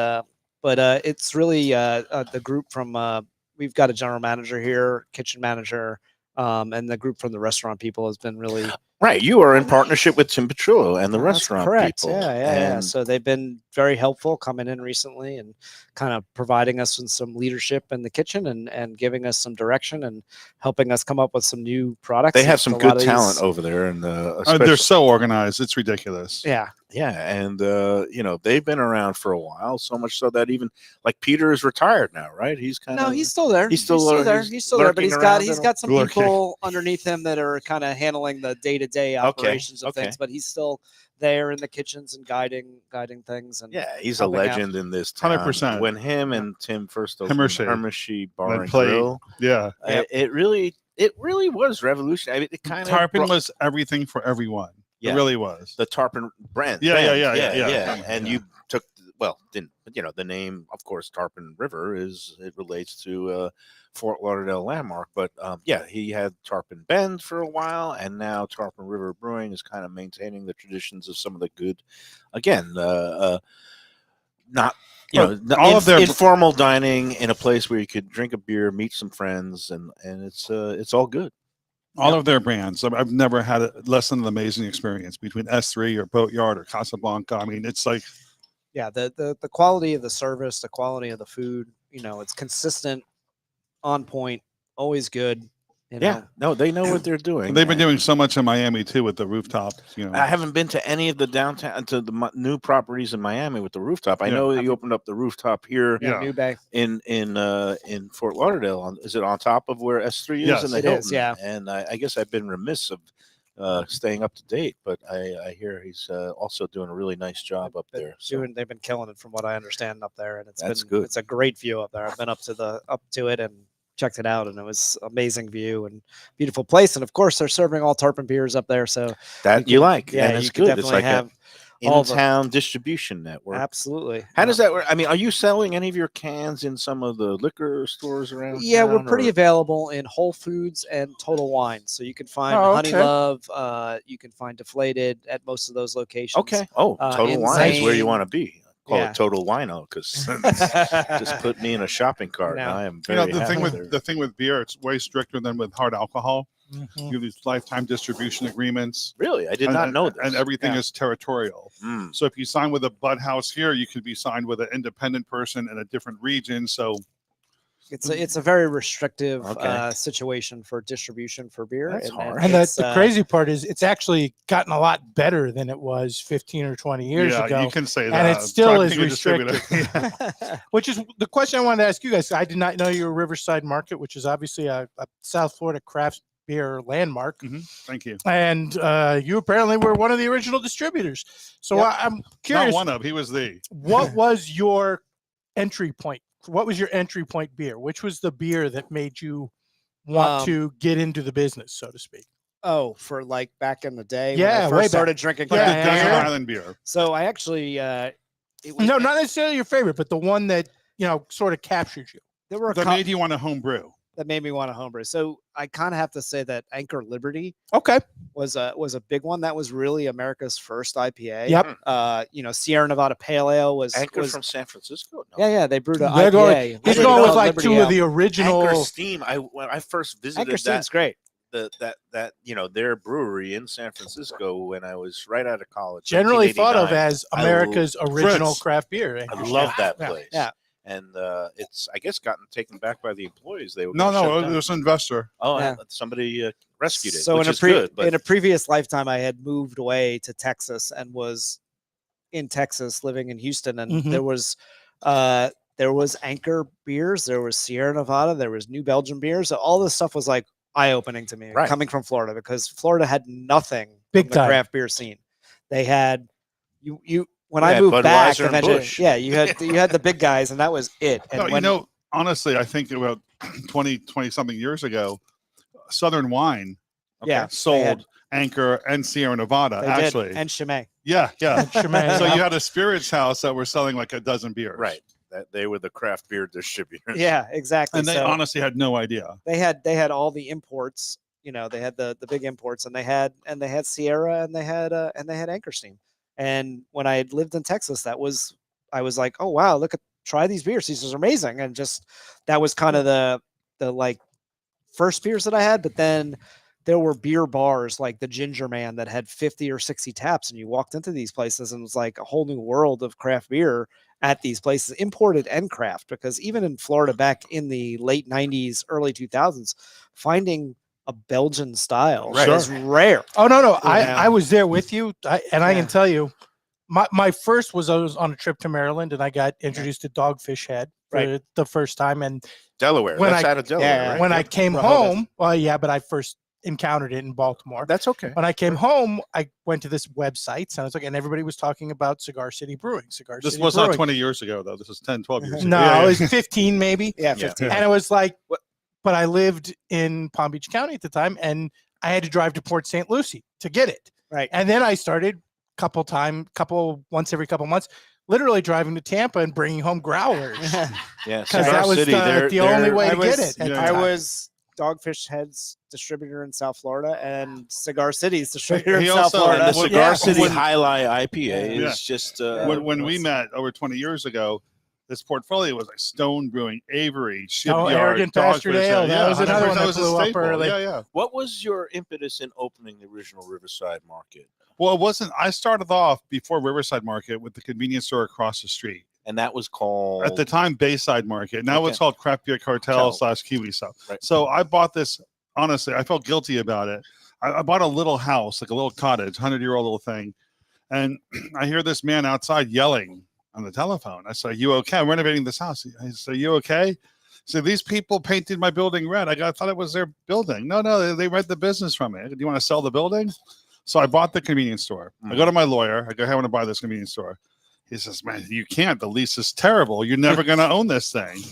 but it's really the group from we've got a general manager here, kitchen manager, and the group from the restaurant people has been really Right. You are in partnership with Tim Petrillo and the That's restaurant correct. people. Yeah. And So they've been very helpful coming in recently and kind of providing us with some leadership in the kitchen and giving us some direction and helping us come up with some new products. they have And some a lot good of talent these- over there, and They're so organized. It's ridiculous. Yeah. yeah, and they've been around for a while, so much so that even like Peter is retired now, right? He's kind of No, he's still there. he's still there. he's He's still there, but lurking he's around got some Lurking. people underneath him that are kind of handling the day-to-day operations of okay. things. But he's still there in the kitchens and guiding things. And yeah, he's a helping out. legend in this town. 100%. When him and Tim first opened Hermishi. Hermishi Bar And and play- Grill, Yeah. it really was revolutionary. I mean, it kind of Tarpon was everything for everyone. Yeah. It really was. the Tarpon brand. Yeah. And Yeah. you took didn't, but the name, of course, Tarpon River it relates to Fort Lauderdale landmark, but he had Tarpon Bend for a while, and now Tarpon River Brewing is kind of maintaining the traditions of some of the good, again, not all of their- informal dining in a place where you could drink a beer, meet some friends, and it's all good. All of their brands. I've never had less than an amazing experience between S3 or Boatyard or Casablanca. I mean, it's like yeah, the quality of the service, the quality of the food, it's consistent, on point, always good. Yeah, no, they know what they're doing. they've been doing so much in Miami too with the rooftop. I haven't been to any of the downtown to the new properties in Miami with the rooftop. I know that you opened up the rooftop here Yeah, Yeah. New Bay. in Fort Lauderdale. Is it on top of where S3 is? Yes. in the It Hilton? is, yeah. And I guess I've been remiss of staying up to date, but I hear he's also doing a really nice job up there. So They've been killing it from what I understand up there, and That's good. It's a great view up there. I've been up to it and checked it out, and it was amazing view and beautiful place. And of course, they're serving all Tarpon beers up there, so that you like, yeah, and it's you could good. It's definitely like have an all the- in-town distribution network. absolutely. How does that work? I mean, are you selling any of your cans in some of the liquor stores around? Yeah, we're town, pretty or- available in Whole Foods and Total Wine. So you can find Oh, Honey okay. Love, you can find Deflated at most of those locations. Okay. Oh, Total Wine is where you Insane. want to be. Call Yeah. it Total Wino because just put me in a shopping cart. No. And I am You very know, the happy thing there. with the thing with beer, it's way stricter than with hard alcohol. Mhm. You have these lifetime distribution agreements. Really, I did and- not know this. And everything Yeah. is territorial. Mm. So if you sign with a Bud House here, you could be signed with an independent person in a different region. So It's a very restrictive Okay. situation for distribution for beer. That's hard. And it's, the crazy part is it's actually gotten a lot better than it was 15 or 20 years yeah, ago. you can say that. And it still Try is being a distributor. restricted. Yeah. Which is the question I wanted to ask you guys. I did not know you were Riverside Market, which is obviously a South Florida craft beer landmark. Thank you. And you apparently were one of the original distributors. So Yep. I'm Not curious, one of. He was the. what was your entry point? What was your entry point beer? Which was the beer that made you want to get into the business, so to speak? Oh, for like back in the day when Yeah, I way first back. started drinking Like craft the Desert beer. Island beer. So I actually it was, No, not necessarily your favorite, but the one that, sort of captured you. there were a That couple made you want to home brew. that made me want to homebrew. So I kind of have to say that Anchor Liberty Okay. was a big one. That was really America's first IPA. Yep. Sierra Nevada Pale Ale was Anchor from San Francisco. No. yeah, they brewed an They're IPA. going- He's literally going with called like Liberty two Ale. of the original. Anchor Steam. When I first visited Anchor Steam's great. their brewery in San Francisco when I was right out of college. Generally thought of 1989. as America's original Fritz. craft beer. I love that Yeah. place. Yeah. And it's, I guess, gotten taken back by the employees. They were No, gonna shut no, down. it was an investor. Oh, Yeah. somebody rescued it, So which in a is good. But in a previous lifetime, I had moved away to Texas and was in Texas, living in Houston, and Mhm. there was Anchor beers, there was Sierra Nevada, there was New Belgium beers. So all this stuff was like eye opening to me Right. coming from Florida, because Florida had nothing Big from the time. craft beer scene. They had you when We I had moved back Budweiser and eventually. Busch. Yeah, you had the big guys, and that was it. And No, honestly, I think about 20 something years ago, Southern Wine yeah, they sold had- Anchor and Sierra Nevada, they actually. did, and Chimay. Yeah. Chimay, So yeah. you had a spirits house that were selling like a dozen beers. right, that they were the craft beer distributors. Yeah, exactly. And they So honestly had no idea. they had all the imports. They had the big imports, and they had Sierra, and they had Anchor Steam. And when I had lived in Texas, I was like, oh wow, try these beers. These are amazing. And just that was kind of the like first beers that I had. But then there were beer bars like the Ginger Man that had 50 or 60 taps, and you walked into these places and it was like a whole new world of craft beer at these places, imported and craft. Because even in Florida back in the late 90s, early 2000s, finding a Belgian style Right. is rare. Oh no, Yeah. I was there with you, I Yeah. can tell you, my first was I was on a trip to Maryland, and I got introduced to Dogfish Head for Right. the first time. And Delaware. When That's I- out of Delaware. yeah, right? when I Yep. came Rehoboth. home, well, yeah, but I first encountered it in Baltimore. That's okay. When I came home, I went to this website, and I was like, and everybody was talking about Cigar City Brewing. This City was Brewing. not 20 years ago, though. This was 10, 12 years ago. No, Yeah, it was 15 maybe. Yeah, Yeah. 15. And it was like, but I lived in Palm Beach County at the time, and I had to drive to Port St. Lucie to get it. Right. And then I started once every couple months, literally driving to Tampa and bringing home growlers. Yeah, Because Cigar that was City, the only way to get it. at the yeah. I time. was Dogfish Head's distributor in South Florida and Cigar City's distributor He in South also- Florida. and the Well, Cigar yeah. City When- High Lie IPA Yeah. is just When we met over 20 years ago, this portfolio was like Stone Brewing, Avery, Shipyard, Arrogant Bastard Dogfish Ale. Head. That was another 100%. one that was a blew up staple. early. Yeah. What was your impetus in opening the original Riverside Market? Well, it wasn't. I started off before Riverside Market with the convenience store across the street. And that was called At the time, Bayside Market. Now Okay. it's called Craft Beer Cartel / Kiwi stuff. Right. So I bought this. Honestly, I felt guilty about it. I bought a little house, like a little cottage, 100-year-old little thing. And I hear this man outside yelling on the telephone. I said, "You okay? I'm renovating this house." I said, "You okay?" So these people painted my building red. I thought it was their building. No, they rent the business from me. Do you want to sell the building? So I bought the convenience store. I go to my lawyer. I go, "Hey, I want to buy this convenience store." He says, "Man, you can't. The lease is terrible. You're never going to own this thing."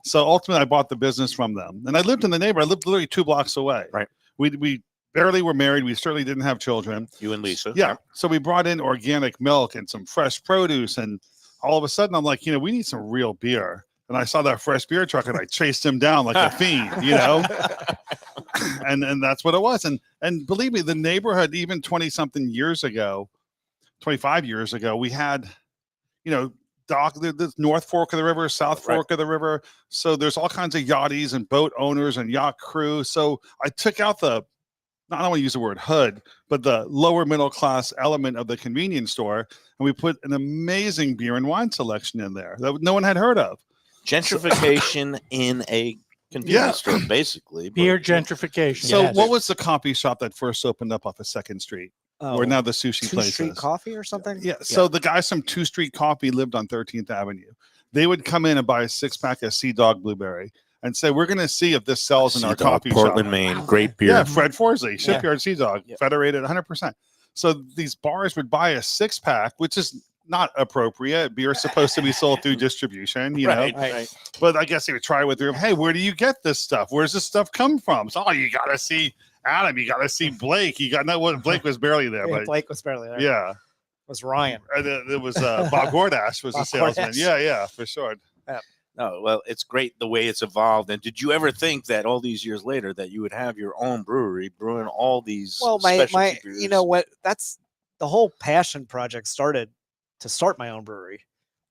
So ultimately, I bought the business from them. And I lived in the neighborhood. I lived literally 2 blocks away. Right. We barely were married. We certainly didn't have children. you and Lisa. Yeah. So we brought in organic milk and some fresh produce. And all of a sudden, I'm like, we need some real beer. And I saw that fresh beer truck and I chased him down like a fiend, and that's what it was. And believe me, the neighborhood, even 20 something years ago, 25 years ago, we had, the North Fork of the river, South Fork of the river. So there's all kinds of yachties and boat owners and yacht crew. So I took out I don't want to use the word hood, but the lower middle class element of the convenience store. And we put an amazing beer and wine selection in there that no one had heard of. Gentrification in a convenience store, basically. but- Beer gentrification. So yes. what was the coffee shop that first opened up off of 2nd Street? Where now the sushi Two place Street is? Coffee or something. Yeah. So the guys from 2 Street Coffee lived on 13th Avenue. They would come in and buy a 6-pack of Sea Dog Blueberry and say, "We're going to see if this sells in Sea our Dog, coffee Portland, shop." Maine, great beer. Yeah, Fred Forsley, Shipyard Sea Dog, Federated, 100%. So these bars would buy a 6-pack, which is not appropriate. Beer is supposed to be sold through distribution, you know. Right. But I guess they would try with them. Hey, where do you get this stuff? Where's this stuff come from? So, you got to see Adam. You got to see Blake. You got to know what Blake was barely there, Yeah, but Blake was barely there. yeah, It was Ryan. and it was Bob Gordash was the Bob salesman. Gordash. Yeah, for sure. No, well, it's great the way it's evolved. And did you ever think that all these years later that you would have your own brewery brewing all these? Well, specialty beers? you know what? That's the whole passion project started to start my own brewery.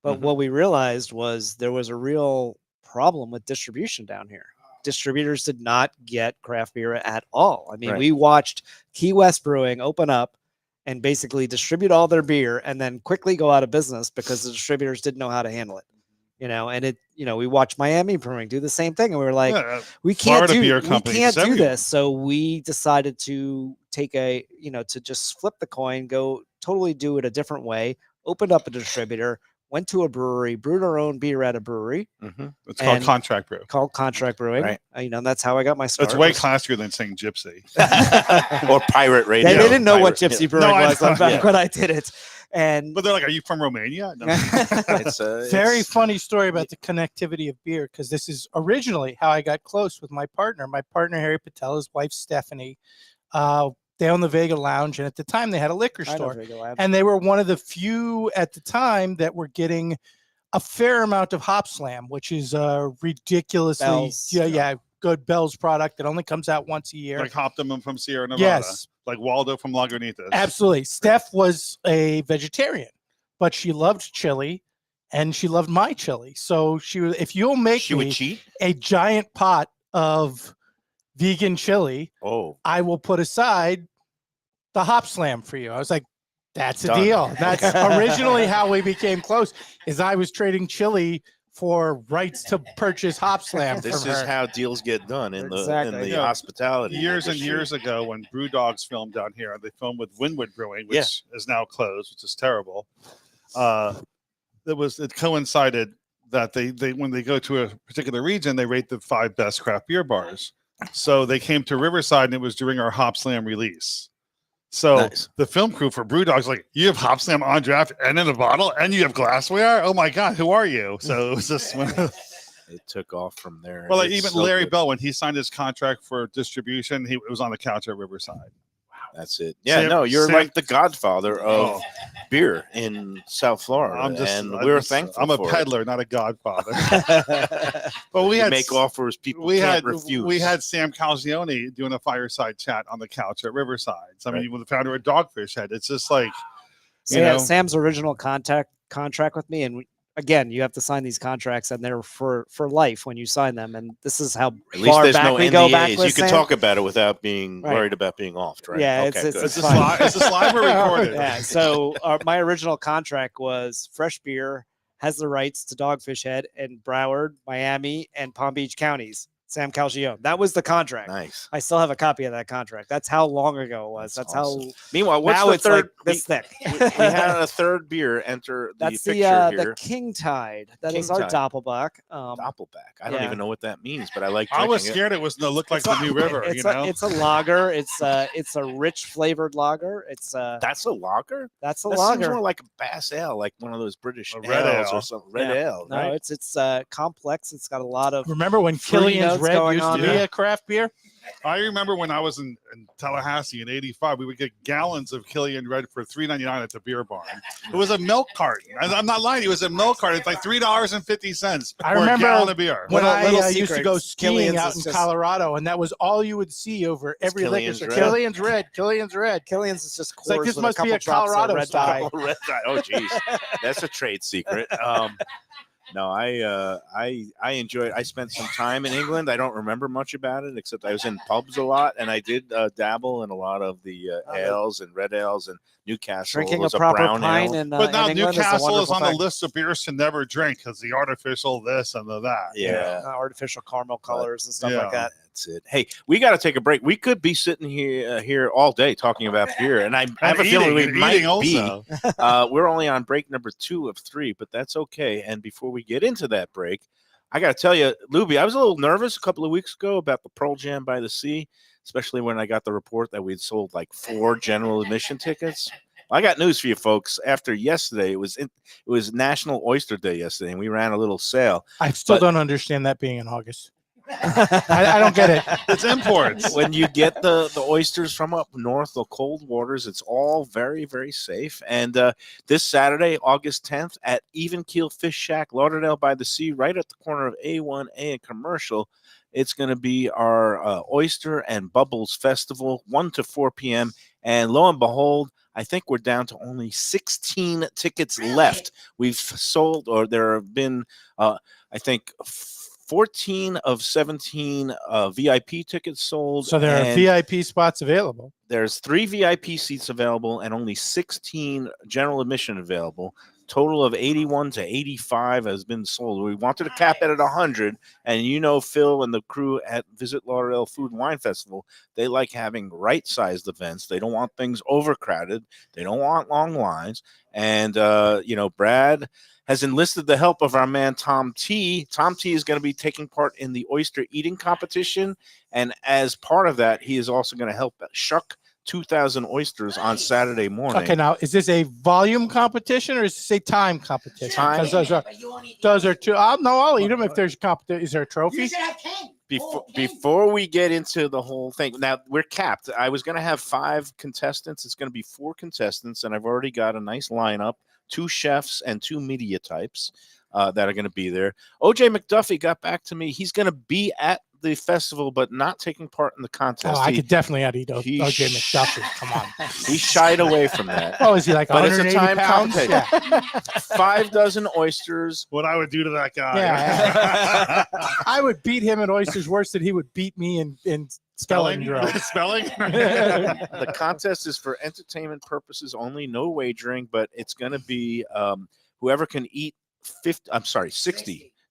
But what we realized was there was a real problem with distribution down here. Distributors did not get craft beer at all. I mean, Right. we watched Key West Brewing open up and basically distribute all their beer and then quickly go out of business because the distributors didn't know how to handle it. And we watched Miami Brewing do the same thing. And we were like, we can't Florida beer do companies everywhere. this. So we decided to take to just flip the coin, go totally do it a different way, opened up a distributor, went to a brewery, brewed our own beer at a brewery It's called and- contract brew. called Contract Brewing. Right. That's how I got my start. It's way classier than saying gypsy. or pirate radio. They didn't know what Pirate- Gypsy Brewing No, I was know, back when I did it. And But they're like, "Are you from Romania?" No. It's Very funny story about the connectivity of beer, because this is originally how I got close with my partner. My partner, Harry Patel, his wife, Stephanie. They own the Vega Lounge, and at the time they had a liquor I know store. Vega Lounge. And they were one of the few at the time that were getting a fair amount of Hop Slam, which is a ridiculously Bell's, good Bell's product that only comes out once a year. Like Optimum from Sierra Nevada. Yes, Like Waldo from Lagunitas. absolutely. Steph was a vegetarian, but she loved chili, and she loved my chili. So she was, if you'll make She would me cheat. a giant pot of vegan chili, Oh, I will put aside the Hop Slam for you. I was like, that's a Done. deal. That's originally how we became close, is I was trading chili for rights to purchase Hop Slam this from is her. how deals get done in Exactly. the Yeah. hospitality. Years and industry. years ago, when Brew Dogs filmed down here, they filmed with Wynwood Brewing, which is now closed, which is terrible. It coincided that they when they go to a particular region, they rate the 5 best craft beer bars. So they came to Riverside, and it was during our Hop Slam release. So Nice. the film crew for Brew Dogs like, "You have Hop Slam on draft and in a bottle, and you have glassware? Oh my God, who are you?" So it was just It took off from there. well, like It's even so Larry good. Bell, when he signed his contract for distribution, he was on the couch at Riverside. That's it. Yeah, Sam- no, you're Sam- like the godfather of Oh. beer in South Florida, and we're thankful. I'm a for it. peddler, not a godfather. But we You had make offers people we can't had refuse. we had Sam Calzione doing a fireside chat on the couch at Riverside. So, I mean, Right. with the founder of Dogfish Head, it's just like you know, Sam's original contract with me, and again, you have to sign these contracts, and they're for life when you sign them. And this is how At least far there's back no we go back NDAs. with You can Sam. talk about it without being Right. worried about being offed, right? Yeah, okay, it's good. is this fine. live? Is this live or recorded? Yeah. So my original contract was fresh beer has the rights to Dogfish Head in Broward, Miami, and Palm Beach counties. Sam Calgione. That was the contract. Nice. I still have a copy of that contract. That's how long ago it was. That's That's awesome. how Meanwhile, what's now the it's third? like this thick. we had a third beer enter the That's the picture here. the King Tide. That is King our Tide. Doppelbock. Doppelback. I don't yeah. even know what that means, but I like. I was drinking it. scared it was gonna look like the New River. It's You know, it's a lager. It's a rich flavored lager. It's That's a lager. that's a That seems lager. more like a Bass Ale, like one of those British A red ales ale. or something. Red Yeah. ale, No, right? it's complex. It's got a lot of Remember when fruity Killian's notes Red going used on to be there. a craft beer? I remember when I was in Tallahassee in '85, we would get gallons of Killian Red for $3.99 at the beer barn. It was a milk carton. I'm not lying. It was a milk carton. It's like $3.50 I for remember a gallon of beer. When Little I used to go secrets. skiing Killian's out is in just- Colorado, and that was all you would see over every liquor Killian's store. Red. Killian's Red, Killian's Red. Killian's is just It's like, Coors this with must be couple a drops of Colorado red style. dye. Red dye. Oh, geez, that's a trade secret. No, I enjoyed. I spent some time in England. I don't remember much about it except I was in pubs a lot, and I did dabble in a lot of the ales and red ales and Newcastle. Drinking a was proper brown pint ale. in, But now in England Newcastle is is a on the wonderful list of beers to never drink because the artificial this and the that. Yeah. artificial caramel colors and stuff yeah. like that. That's it. Hey, we got to take a break. We could be sitting here all day talking about beer, and I have a feeling we might be. also. We're only on break number 2 of 3, but that's okay. And before we get into that break, I got to tell you, Lubie, I was a little nervous a couple of weeks ago about the Pearl Jam by the Sea, especially when I got the report that we'd sold like 4 general admission tickets. I got news for you folks. After yesterday, it was National Oyster Day yesterday, and we ran a little sale. I still don't understand that being in August. I don't get it. It's imports. When you get the oysters from up north, the cold waters, it's all very, very safe. And this Saturday, August 10th, at Even Keel Fish Shack, Lauderdale by the Sea, right at the corner of A1A and Commercial, it's going to be our Oyster and Bubbles Festival, 1 to 4 p.m. And lo and behold, I think we're down to only 16 tickets left. We've sold, or there have been, I think, 14 of 17 VIP tickets sold. So there are VIP spots available. There's 3 VIP seats available and only 16 general admission available. Total of 81 to 85 has been sold. We wanted to cap it at 100. And Phil and the crew at Visit Lauderdale Food and Wine Festival, they like having right-sized events. They don't want things overcrowded. They don't want long lines. And, Brad has enlisted the help of our man Tom T. Tom T is going to be taking part in the oyster eating competition, and as part of that, he is also going to help shuck 2,000 oysters on Saturday morning. Okay, now is this a volume competition or is this a time competition? Time. Because those are two. I'll eat them if there's competition. Is there a trophy? Before we get into the whole thing, now we're capped. I was going to have 5 contestants. It's going to be 4 contestants, and I've already got a nice lineup. 2 chefs and 2 media types that are going to be there. OJ McDuffie got back to me. He's going to be at the festival, but not taking part in the contest. Oh, I could definitely eat OJ McDuffie. Come on. He shied away from that. Oh, is he like 180 but it's a time pounds? competition. Yeah. 5 dozen oysters. What I would do to that guy. Yeah. I would beat him at oysters worse than he would beat me in spelling drill. Spelling? The contest is for entertainment purposes only, no wagering, but it's going to be whoever can eat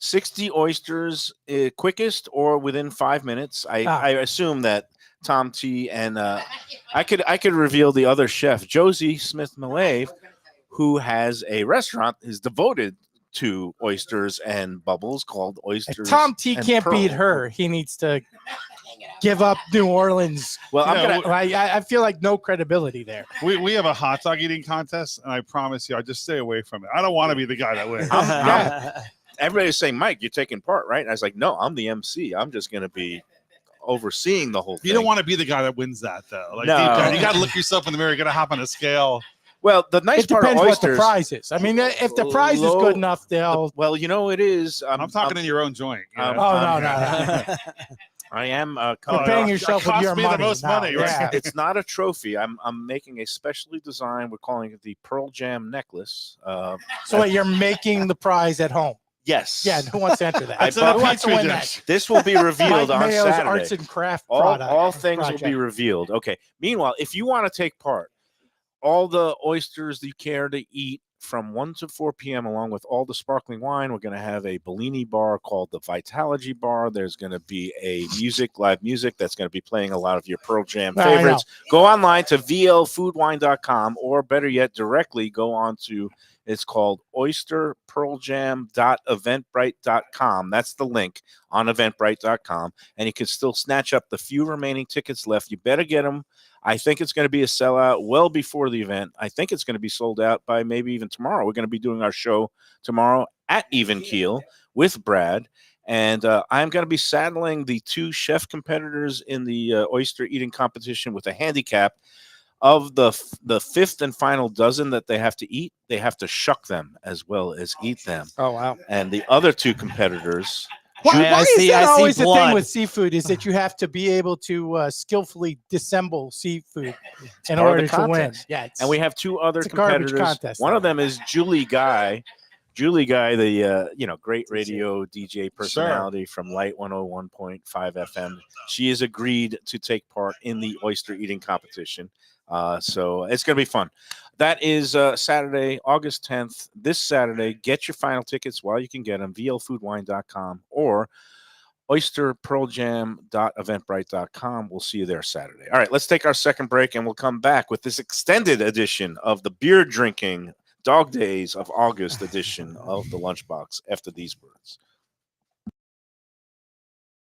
60 oysters quickest or within 5 minutes. I assume that Tom T and I could reveal the other chef, Josie Smith Millay, who has a restaurant, is devoted to oysters and bubbles called Oysters. If Tom T and can't Pearl. beat her, he needs to give up New Orleans. Well, I feel like no credibility there. We have a hot dog eating contest, and I promise you, I just stay away from it. I don't want to be the guy that wins. Everybody's saying, Mike, you're taking part, right? And I was like, no, I'm the MC. I'm just going to be overseeing the whole thing. You don't want to be the guy that wins that, though. Like, No. deep down, you got to look yourself in the mirror. You got to hop on a scale. Well, the nice It part of depends what oysters. the prize is. I mean, if the prize is good enough, they'll. Well, it is. I'm talking in your own joint. You know? No. I am. You're paying yourself with cost your me the money. most now. money, right? Yeah. It's not a trophy. I'm making a specially designed. We're calling it the Pearl Jam necklace. So wait, you're making the prize at home. Yes. Yeah, who wants to enter that? I Who bought wants to Petri win dish. that? This will be revealed Mike on Mayo's Saturday. arts and craft all product. things will be project. revealed. Okay. Meanwhile, if you want to take part, all the oysters that you care to eat from 1 to 4 p.m. along with all the sparkling wine, we're going to have a Bellini bar called the Vitalogy Bar. There's going to be a live music that's going to be playing a lot of your Pearl Jam I know. favorites. Go online to vlfoodwine.com, or better yet, directly go on to, it's called oysterpearljam.eventbrite.com. That's the link on eventbrite.com. And you can still snatch up the few remaining tickets left. You better get them. I think it's going to be a sellout well before the event. I think it's going to be sold out by maybe even tomorrow. We're going to be doing our show tomorrow at Even Keel with Brad. And I'm going to be saddling the 2 chef competitors in the oyster eating competition with a handicap of the 5th and final dozen that they have to eat. They have to shuck them as well as eat them. Oh, wow. And the other 2 competitors. Why is that always the thing blood. with seafood? Is that you have to be able to skillfully dissemble seafood in part of order the to win? contest. Yeah, And we have 2 other it's a garbage competitors. contest, One though. of them is Julie Guy, Julie Guy, the great radio DJ personality from Light 101.5 FM. She has agreed to take part in the oyster eating competition. So it's going to be fun. That is Saturday, August 10th. This Saturday, get your final tickets while you can get them, vlfoodwine.com or oysterpearljam.eventbrite.com. We'll see you there Saturday. All right, let's take our second break, and we'll come back with this extended edition of the beer drinking Dog Days of August edition of the Lunchbox after these words.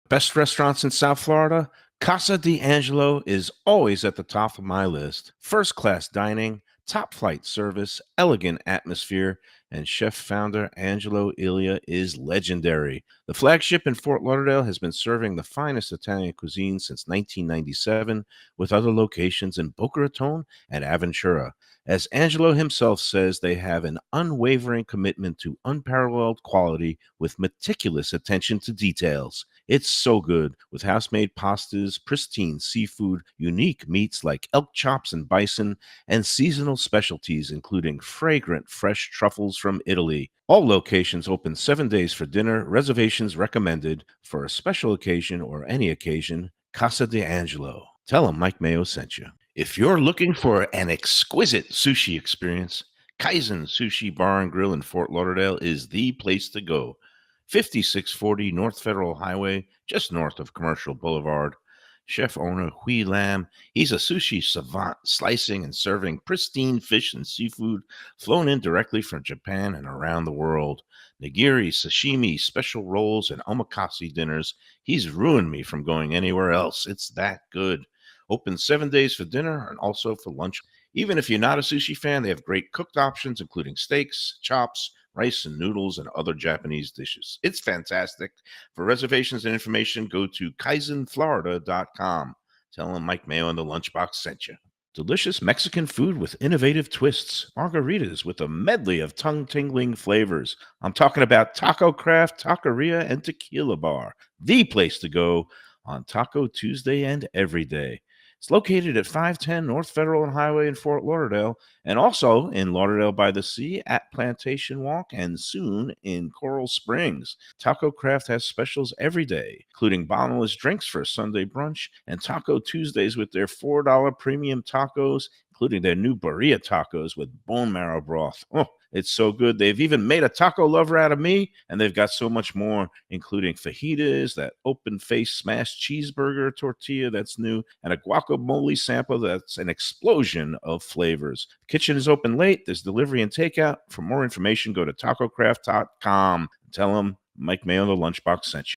Best restaurants in South Florida? Casa D'Angelo is always at the top of my list. First-class dining, top-flight service, elegant atmosphere, and chef-founder Angelo Ilia is legendary. The flagship in Fort Lauderdale has been serving the finest Italian cuisine since 1997, with other locations in Boca Raton and Aventura. As Angelo himself says, they have an unwavering commitment to unparalleled quality with meticulous attention to details. It's so good, with house-made pastas, pristine seafood, unique meats like elk chops and bison, and seasonal specialties including fragrant fresh truffles from Italy. All locations open 7 days for dinner. Reservations recommended. For a special occasion or any occasion, Casa D'Angelo. Tell them Mike Mayo sent you. If you're looking for an exquisite sushi experience, Kaizen Sushi Bar and Grill in Fort Lauderdale is the place to go. 5640 North Federal Highway, just north of Commercial Boulevard. Chef owner Hui Lam, he's a sushi savant, slicing and serving pristine fish and seafood flown in directly from Japan and around the world. Nigiri, sashimi, special rolls, and omakase dinners. He's ruined me from going anywhere else. It's that good. Open 7 days for dinner and also for lunch. Even if you're not a sushi fan, they have great cooked options, including steaks, chops, rice and noodles, and other Japanese dishes. It's fantastic. For reservations and information, go to kaizenflorida.com. Tell them Mike Mayo and the Lunchbox sent you. Delicious Mexican food with innovative twists. Margaritas with a medley of tongue-tingling flavors. I'm talking about Taco Craft, Taqueria, and Tequila Bar. The place to go on Taco Tuesday and every day. It's located at 510 North Federal and Highway in Fort Lauderdale, and also in Lauderdale by the Sea at Plantation Walk, and soon in Coral Springs. Taco Craft has specials every day, including bottomless drinks for a Sunday brunch, and Taco Tuesdays with their $4 premium tacos, including their new birria tacos with bone marrow broth. Oh, it's so good. They've even made a taco lover out of me, and they've got so much more, including fajitas, that open-face smashed cheeseburger tortilla that's new, and a guacamole sample that's an explosion of flavors. The kitchen is open late. There's delivery and takeout. For more information, go to tacocraft.com. Tell them Mike Mayo, the Lunchbox, sent you.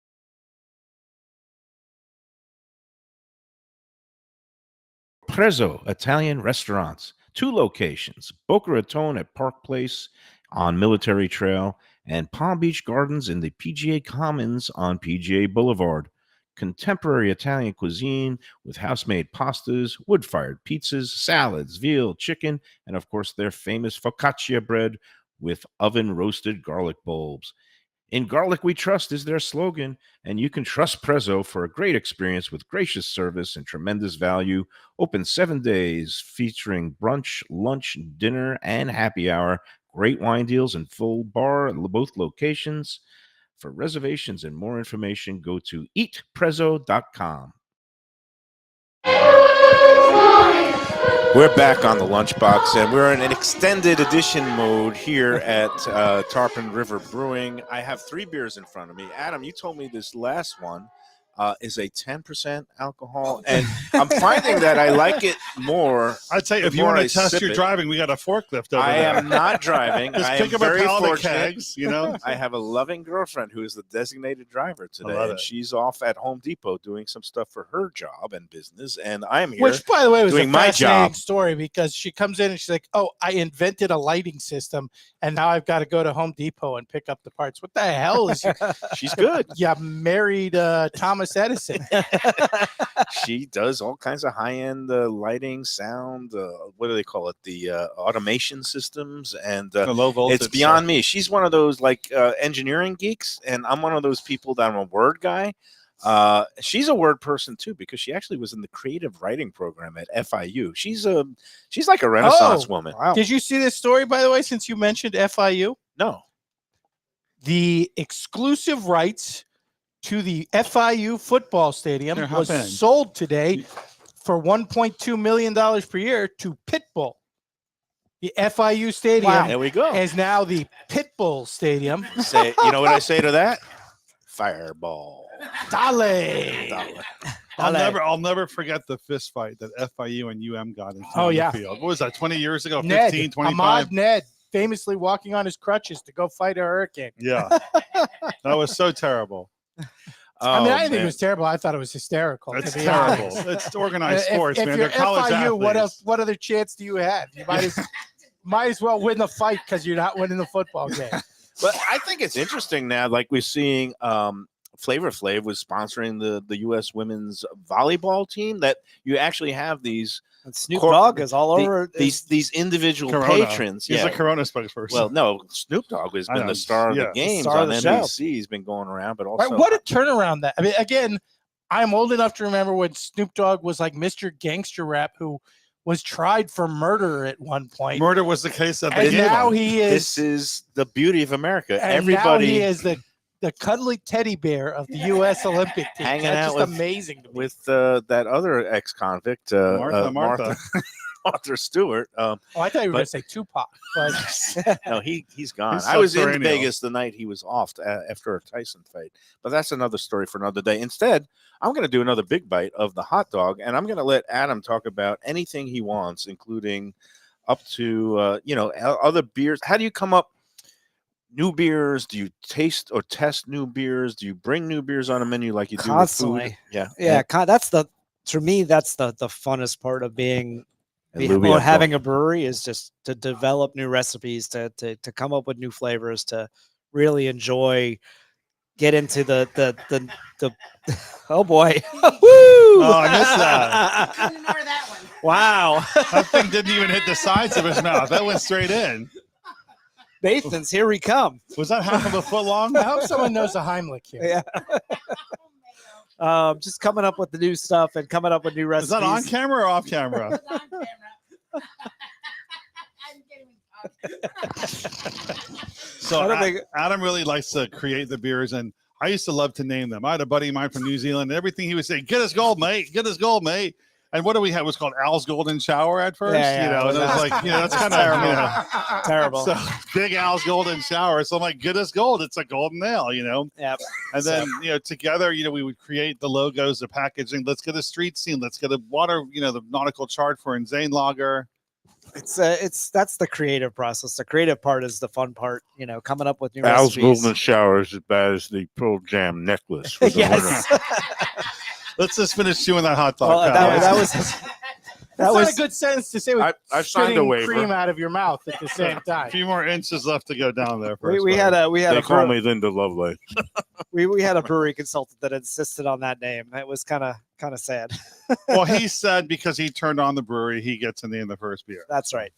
Prezzo Italian Restaurants. 2 locations, Boca Raton at Park Place on Military Trail and Palm Beach Gardens in the PGA Commons on PGA Boulevard. Contemporary Italian cuisine with house-made pastas, wood-fired pizzas, salads, veal, chicken, and of course their famous focaccia bread with oven-roasted garlic bulbs. In Garlic We Trust is their slogan, and you can trust Prezzo for a great experience with gracious service and tremendous value. Open 7 days, featuring brunch, lunch, dinner, and happy hour. Great wine deals and full bar at both locations. For reservations and more information, go to eatprezzo.com. We're back on the Lunchbox, and we're in an extended edition mode here at Tarpon River Brewing. I have 3 beers in front of me. Adam, you told me this last one is a 10% alcohol, and I'm finding that I like it more. I'd say if you want to test your driving, we got a forklift over there. I am not driving. Just I pick am up very a pallet of fortunate. kegs, you know. I have a loving girlfriend who is the designated driver today, love and it. she's off at Home Depot doing some stuff for her job and business, and I'm here. Which, by the way, was a doing my fascinating job. story, because she comes in and she's like, "Oh, I invented a lighting system, and now I've got to go to Home Depot and pick up the parts." What the hell is? She's good. Yeah, married Thomas Edison. She does all kinds of high-end lighting, sound, what do they call it? The automation systems, and The low voltage it's beyond me. She's one of those like engineering geeks, and I'm one of those people that I'm a word guy. She's a word person too, because she actually was in the creative writing program at FIU. She's like a Renaissance woman. Wow. Did you see this story, by the way, since you mentioned FIU? No. the exclusive rights to the FIU football stadium Here, hop was in. sold today for $1.2 million per year to Pitbull. The FIU stadium There we go. is now the Pitbull Stadium. Say, you know what I say to that? Fireball. Dale. I'll never forget the fist fight that FIU and UM got into Oh, on yeah. the field. What was that, 20 years ago? Ned, 15, 25? Ahmad Ned, famously walking on his crutches to go fight a hurricane. Yeah. That was so terrible. I mean, I Oh, didn't think it man. was terrible. I thought it was hysterical. It's to be terrible. honest. It's organized sports, if man. you're They're college FIU, athletes. what other chance do you have? You might as well win the fight because you're not winning the football game. But I think it's interesting now, like we're seeing Flavor Flav was sponsoring the U.S. women's volleyball team, that you actually have these And Snoop Dogg is all over. these individual Corona. patrons. He's a Corona spokesperson. Well, no, Snoop Dogg has I been know. the star of Yeah. the games Star of on the NBC. show. He's been going around, but also Right, what a turnaround that. I mean, again, I'm old enough to remember when Snoop Dogg was like Mr. Gangster Rap, who was tried for murder at one point. murder was the case that they And gave now him. he is. this is the beauty of America. And Everybody now he is the cuddly teddy bear of the U.S. Olympic team. Hanging That's out just with- amazing to me. with that other ex-convict, Martha. Martha Stewart. Oh, I thought you were going to say Tupac, but No, he's gone. He's I was in subterranean. Vegas the night he was off after a Tyson fight, but that's another story for another day. Instead, I'm going to do another big bite of the hot dog, and I'm going to let Adam talk about anything he wants, including up to other beers. How do you come up? New beers? Do you taste or test new beers? Do you bring new beers on a menu like you do with Constantly. food? Yeah, Yeah, that's the funnest part of being And Lubie, or I'm having going- a brewery is just to develop new recipes, to come up with new flavors, to really enjoy, get into the oh boy. Woo! Oh, I missed that. Ignore that one. Wow. That thing didn't even hit the sides of his mouth. That went straight in. Nathan's, here we come. Was that half of a foot long? I hope someone knows a Heimlich here. Yeah. Just coming up with the new stuff and coming up with new Is recipes. that on camera or off camera? It's on camera. I'm kidding. So I don't think- Adam really likes to create the beers, and I used to love to name them. I had a buddy of mine from New Zealand, and everything he would say, "Get us gold, mate. Get us gold, mate." And what do we have? It was called Al's Golden Shower at first, Yeah, yeah, and it was like, that's kind of Terrible. So Big Al's Golden Shower. So I'm like, "Get us gold. It's a golden ale, Yep. And then, together, we would create the logos, the packaging. Let's get a street scene. Let's get a water, the nautical chart for Insane Lager. It's that's the creative process. The creative part is the fun part, coming up with new Al's recipes. Golden Shower is as bad as the Pearl Jam necklace. was the winner. Yes. Let's just finish chewing that hot dog. Well, pal. that was That's that not was a good sentence to say with I've signed a spitting waiver. cream out of your mouth at the same a time. few more inches left to go down there. First, we had a They call me Linda Lovelace. we had a brewery consultant that insisted on that name. It was kind of sad. Well, he said because he turned on the brewery, he gets to name the first beer. That's right.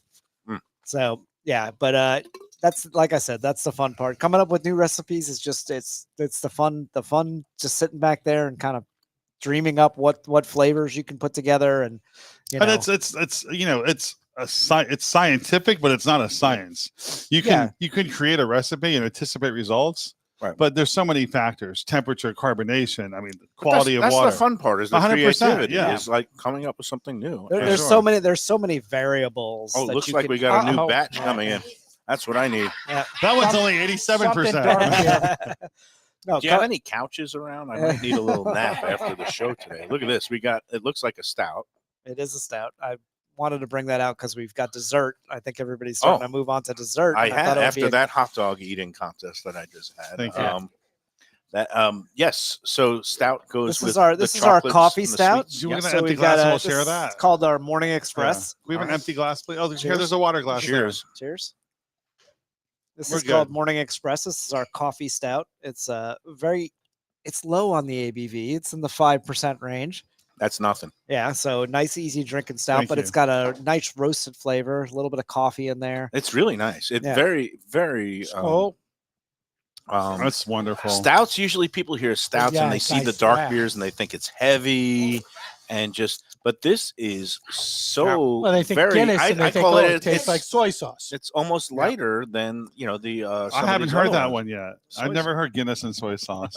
Hmm. So yeah, but that's, like I said, that's the fun part. Coming up with new recipes is just it's the fun just sitting back there and kind of dreaming up what flavors you can put together, and And it's scientific, but it's not a science. You can create a recipe and anticipate results. Right. But there's so many factors: temperature, carbonation. I mean, the quality of that's water. the fun part. Is the 100%, creativity? yeah. Is like coming up with something new. there's sure. so many variables. Oh, that looks you like could- we got a new Uh-oh. batch coming in. That's what I need. That one's only 87%. No, Do you have any couches around? I might need a little nap after the show today. Look at this. It looks like a stout. it is a stout. I wanted to bring that out because we've got dessert. I think everybody's starting to move on to dessert. I and had thought it would be after a- that hot dog eating contest that I just had. Thank you. Yes. So stout goes This with is our the coffee chocolates and the stout. sweets. Do you want Yes. an empty we've got glass and we'll this share is that? called our Morning Express. We have an empty glass, please. Oh, here, Cheers. there's a water glass. there. Cheers. Cheers. This We're is called good. Morning Express. This is our coffee stout. It's it's low on the ABV. It's in the 5% range. That's nothing. Yeah, so nice, easy drinking stout, Thank but you. it's got a nice roasted flavor, a little bit of coffee in there. It's really nice. It's Yeah. very, very. That's wonderful. Stouts. Usually, people hear stouts Yeah, and they it's see the nice dark stout. beers and they think it's heavy, but this is so Well, they think very. Guinness, and they I think, call oh, it. it tastes like soy sauce. It's almost lighter than the. I haven't heard that one yet. I've never heard Guinness and soy sauce.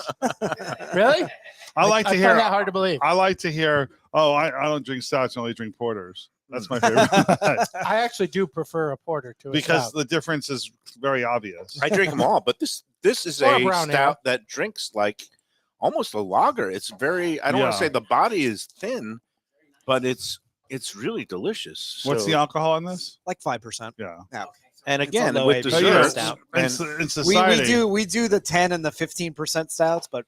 Really? I like to I hear. find that hard to believe. I like to hear. Oh, I don't drink stouts. I only drink porters. That's my favorite. I actually do prefer a porter to a Because stout. the difference is very obvious. I drink them all, but this is Or a a brown stout ale. that drinks like almost a lager. It's very. I don't want Yeah. to say the body is thin, but it's really delicious. What's the So- alcohol in this? Like 5%. Yeah. And It's a again, low with ABV desserts, stout. In, and in We society, we do the 10 and the 15% stouts, but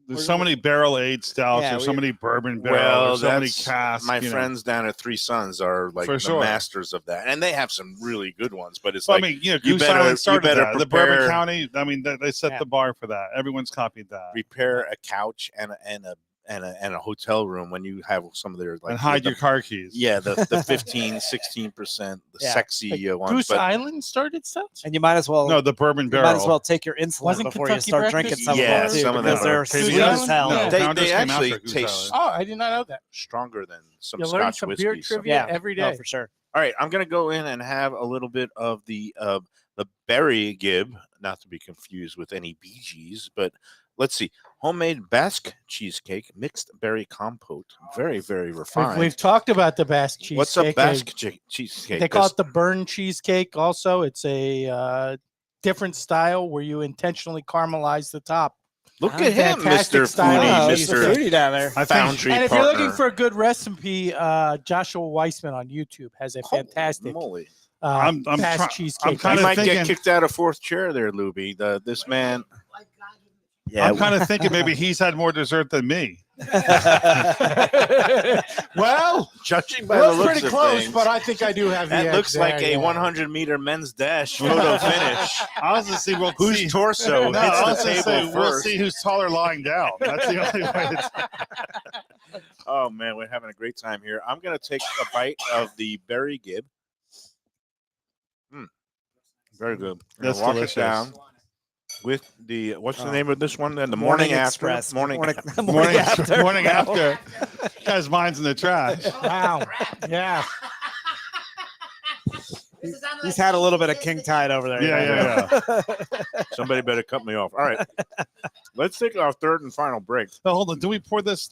there's so many barrel aged stouts. Yeah, There's so we- many bourbon barrels. well, There's so many that's casks. my you know. friends down at Three Sons are like For the sure. masters of that, and they have some really good ones. But it's Well, like I mean, you know, you Goose better- Island you started better that. The Bourbon prepare- County. I mean, they set Yeah. the bar for that. Everyone's copied that. repair a couch and a hotel room when you have some of their like And hide the, your car keys. yeah the 15-16% the Yeah. sexy ones. Goose But Island started stouts? and you might as well No, the bourbon you barrel. might as well take your insulin Wasn't before you Kentucky start breakfast? drinking some Yeah, of them too, some of because them they're are- sweet Goose as Island? hell. Yeah. they Founders came actually after Goose taste Oh, I did not know that. stronger than some You learn Scotch some whiskey. beer so- trivia Yeah, every no, day. for sure. All right, I'm gonna go in and have a little bit of the berry gib, not to be confused with any Bee Gees, but let's see, homemade Basque cheesecake, mixed berry compote, very very refined. We've talked about the Basque cheesecake. What's a Basque cheesecake? They call it the burn cheesecake. Also, it's a different style where you intentionally caramelize the top. Look at him, Fantastic Mr. style. Foodie, Oh, he's a Mr. foodie down there. I think Foundry And if partner. you're looking for a good recipe, Joshua Weissman on YouTube has a Holy fantastic moly. I'm Basque try- cheesecake. I'm You kinda might thinking- get kicked out of fourth chair there, Lubie. This man. Yeah, I'm kind of thinking maybe he's had more dessert than me. Well, judging by it the was looks pretty of close, things, but I think I do have the that edge looks like there, a yeah. 100-meter men's dash photo finish. I was to see Whose see, torso No, hits I the was gonna table say, we'll first? see who's taller lying down. That's the only way. Oh man, we're having a great time here. I'm gonna take a bite of the berry gib. Very good. I'm gonna That's walk delicious. it down with the what's the Oh. name of this one? Then the morning after. Express. Morning. Morning after. Morning after. Guy's mind's in the trash. Wow. Yeah. He's had a little bit of king tide over there. Yeah. Somebody better cut me off. All right, let's take our third and final break. No, hold on. Do we pour this?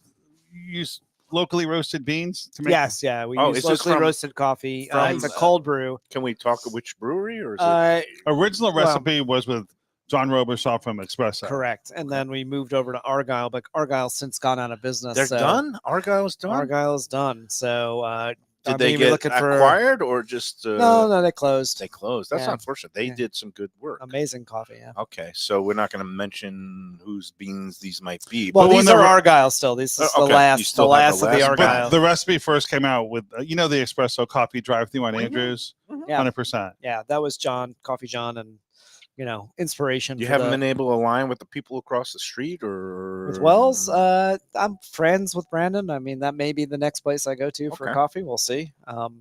Use locally roasted beans to make? Yes, yeah. We Oh, use is this locally from- roasted coffee. from, It's a cold brew. Can we talk which brewery or is it? Original Well- recipe was with John Robershaw from Espresso. Correct. And then we moved over to Argyle, but Argyle's since gone out of business. They're so done. Argyle's done. Argyle's done. So Did I they mean, we're get looking for- acquired or just? No, they closed. They closed. That's Yeah. unfortunate. They Yeah. did some good work. Amazing coffee. Yeah. Okay, so we're not going to mention whose beans these might be. Well, but these when are the- Argyle still. This is Okay, the you last, the still have last the of the last, but Argyle. But the recipe first came out with the espresso coffee drive-through on Mhm. Andrews. Yeah. 100%. Yeah, that was Coffee John, and inspiration. you for haven't the- been able to align with the people across the street, or with Wells. I'm friends with Brandon. I mean, that may be the next place I go to for Okay. coffee. We'll see. It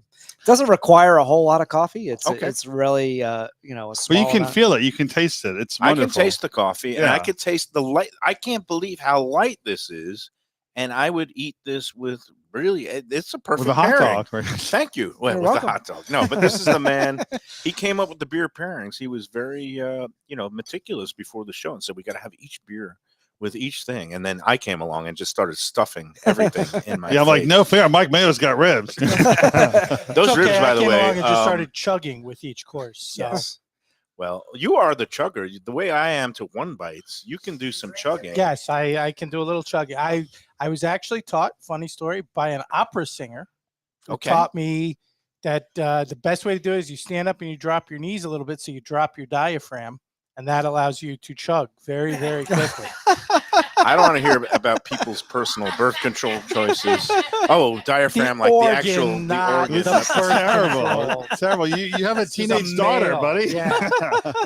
doesn't require a whole lot of coffee. It's Okay. it's really a small But you can amount. feel it. You can taste it. It's I wonderful. can taste the coffee, and I Yeah. can taste the light. I can't believe how light this is, and I would eat this with really. It's a perfect with a hot pairing. dog. Right? Thank you. Well, You're with welcome. the hot dog. No, but this is the man. He came up with the beer pairings. He was very, meticulous before the show and said we got to have each beer with each thing. And then I came along and just started stuffing everything in my. Yeah, I'm like, face. no fair. Mike Mayo's got ribs. Those It's ribs, okay, by I the came way. along and just started chugging with each course. So. Yes. Well, you are the chugger. The way I am to one bites, you can do some chugging. Yes, I can do a little chugging. I was actually taught, funny story, by an opera singer who Okay. taught me that the best way to do it is you stand up and you drop your knees a little bit, so you drop your diaphragm, and that allows you to chug very, very quickly. I don't want to hear about people's personal birth control choices. Oh, diaphragm, The like organ, the actual not the organ. the This is birth terrible. control. Terrible. You have a This is teenage daughter, male. buddy. Yeah.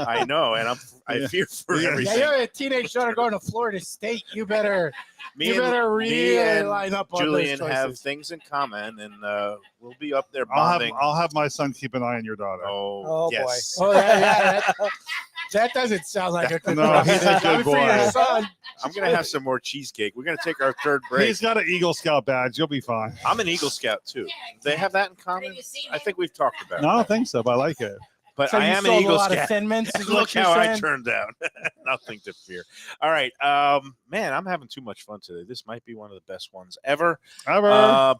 I know, and I Yeah. fear for Yeah. Yeah, everything. you have a teenage daughter going to Florida State. You better me and really line up on Julian those have choices. things in common, and we'll be up there I'll bonding. have my son keep an eye on your daughter. Oh, Oh, yes. Oh, yeah, that doesn't sound like a good No, he's a good for your boy. son. I'm going to have some more cheesecake. We're going to take our third break. He's got an Eagle Scout badge. You'll be fine. I'm an Eagle Scout, too. They have that in common? I think we've talked about No, I it. don't think so, but I like it. But So I you am an sold Eagle a lot Scout. of Thin Mints. Is Look what you're how I saying? turned down. Nothing to fear. All right. Man, I'm having too much fun today. This might be one of the best ones ever.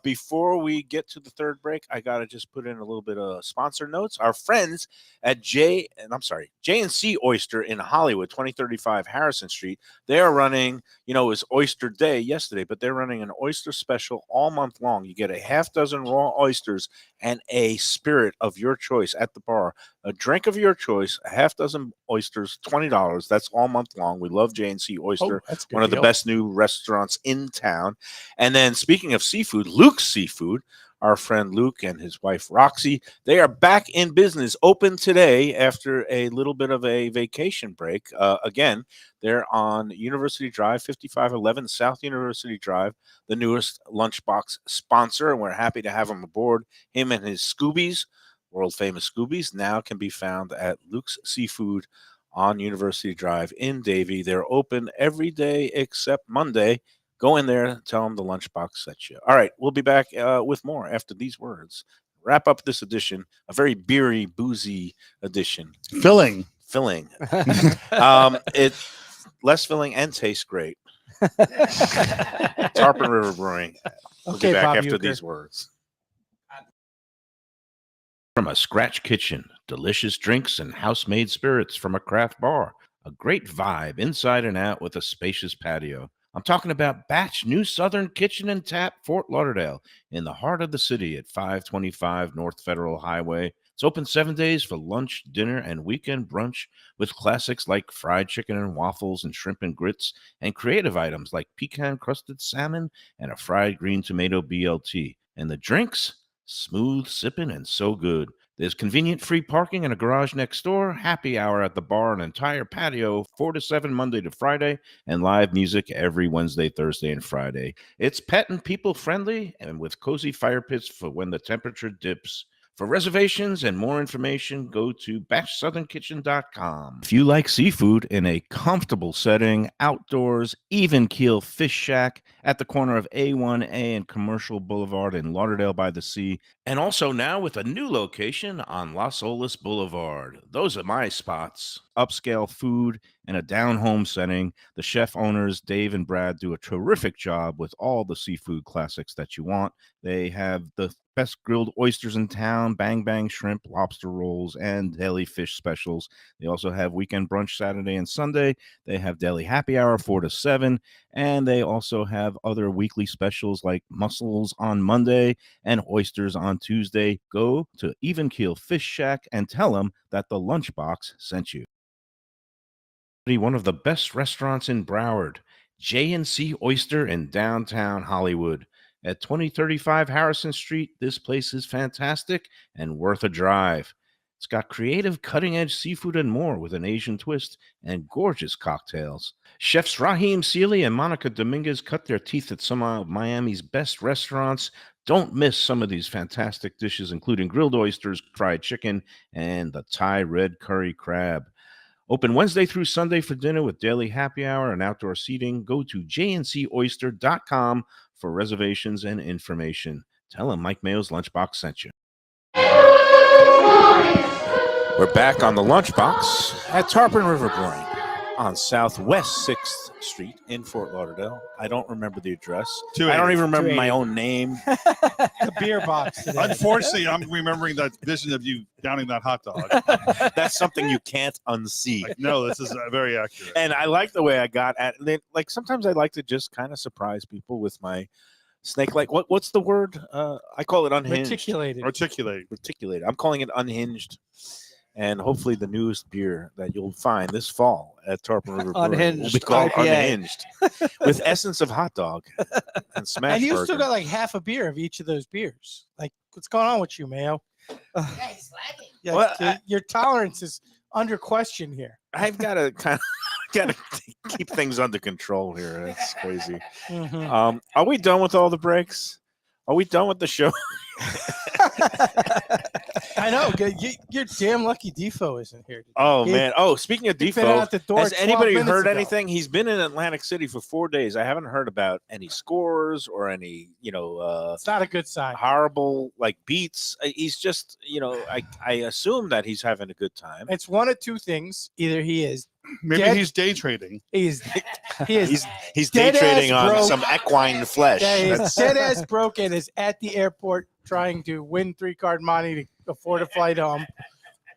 Before we get to the third break, I got to just put in a little bit of sponsor notes. Our friends at J&C Oyster in Hollywood, 2035 Harrison Street. They are running, it was Oyster Day yesterday, but they're running an oyster special all month long. You get a half dozen raw oysters and a spirit of your choice at the bar. A drink of your choice, a half dozen oysters, $20. That's all month long. We love J&C Oyster, that's a good one of the deal. best new restaurants in town. And then speaking of seafood, Luke's Seafood, our friend Luke and his wife Roxy, they are back in business, open today after a little bit of a vacation break. Again, they're on University Drive, 5511 South University Drive, the newest Lunchbox sponsor, and we're happy to have him aboard. Him and his Scoobies, world-famous Scoobies, now can be found at Luke's Seafood on University Drive in Davie. They're open every day except Monday. Go in there, tell them the Lunchbox sent you. All right, we'll be back with more after these words. Wrap up this edition, a very beery, boozy edition. Filling. It's less filling and tastes great. Tarpon River Brewing. We'll Okay, be back Bob after Euchre. these words. From a scratch kitchen, delicious drinks and house-made spirits from a craft bar. A great vibe inside and out with a spacious patio. I'm talking about Batch New Southern Kitchen and Tap, Fort Lauderdale, in the heart of the city at 525 North Federal Highway. It's open 7 days for lunch, dinner, and weekend brunch with classics like fried chicken and waffles and shrimp and grits, and creative items like pecan-crusted salmon and a fried green tomato BLT. And the drinks? Smooth sipping and so good. There's convenient free parking and a garage next door, happy hour at the bar, an entire patio, 4 to 7 Monday to Friday, and live music every Wednesday, Thursday, and Friday. It's pet and people friendly and with cozy fire pits for when the temperature dips. For reservations and more information, go to batchsouthernkitchen.com. If you like seafood in a comfortable setting, outdoors, even keel fish shack at the corner of A1A and Commercial Boulevard in Lauderdale by the Sea, and also now with a new location on Las Olas Boulevard. Those are my spots. Upscale food and a down-home setting. The chef owners, Dave and Brad, do a terrific job with all the seafood classics that you want. They have the best grilled oysters in town, bang bang shrimp, lobster rolls, and deli fish specials. They also have weekend brunch Saturday and Sunday. They have deli happy hour 4 to 7, and they also have other weekly specials like mussels on Monday and oysters on Tuesday. Go to Even Keel Fish Shack and tell them that the Lunchbox sent you. One of the best restaurants in Broward, J&C Oyster in downtown Hollywood. At 2035 Harrison Street, this place is fantastic and worth a drive. It's got creative, cutting-edge seafood and more with an Asian twist and gorgeous cocktails. Chefs Raheem Seeley and Monica Dominguez cut their teeth at some of Miami's best restaurants. Don't miss some of these fantastic dishes, including grilled oysters, fried chicken, and the Thai red curry crab. Open Wednesday through Sunday for dinner with daily happy hour and outdoor seating. Go to jncoyster.com for reservations and information. Tell them Mike Mayo's Lunchbox sent you. We're back on the Lunchbox at Tarpon River Brewing on Southwest 6th Street in Fort Lauderdale. I don't remember the address. I don't even remember my own name. The beer box today. Unfortunately, I'm remembering that vision of you downing that hot dog. That's something you can't unsee. No, this is very accurate. And I like the way I got at it. Like sometimes I like to just kind of surprise people with my snake-like. What's the word? I call it unhinged. Articulated. I'm calling it unhinged. And hopefully the newest beer that you'll find this fall at Tarpon River Brewing will be called Unhinged with essence of hot dog and smash And you burger. still got like half a beer of each of those beers. Like, what's going on with you, Mayo? Yeah, Well, your tolerance is under question here. I've got to keep things under control here. It's crazy. Mhm. Are we done with all the breaks? Are we done with the show? I know. You're damn lucky Defo isn't here. Oh He- man! Oh, speaking of he's been Defo, out the door has 12 anybody minutes heard ago. anything? He's been in Atlantic City for 4 days. I haven't heard about any scores or any, It's not a good sign. horrible like beats. He's just, I assume that he's having a good time. It's one of two things. Either he is Maybe Dead- he's day trading. he is He's day dead trading ass on broke. some equine flesh. yeah, he's That's- dead ass broke and is at the airport trying to win 3-card money to afford a flight home,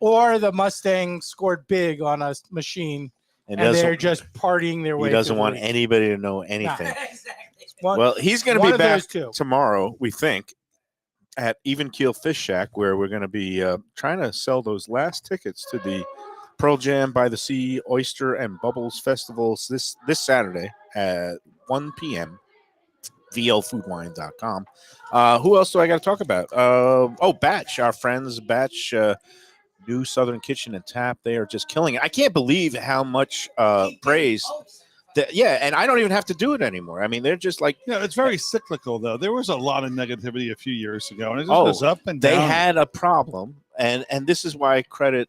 or the Mustang scored big on a machine and and they're doesn't, just partying their way. he doesn't through the want week. anybody to know anything. One- Well, he's going to one be of back those two. tomorrow, we think, at Even Keel Fish Shack, where we're going to be trying to sell those last tickets to the Pearl Jam by the Sea Oyster and Bubbles Festivals this Saturday at 1 p.m. VLFoodWine.com. Who else do I got to talk about? Batch, our friends, Batch, New Southern Kitchen and Tap. They are just killing it. I can't believe how much praise. And I don't even have to do it anymore. I mean, they're just like, It's very cyclical, though. There was a lot of negativity a few years ago, and it just Oh, goes up and down. they had a problem, and this is why I credit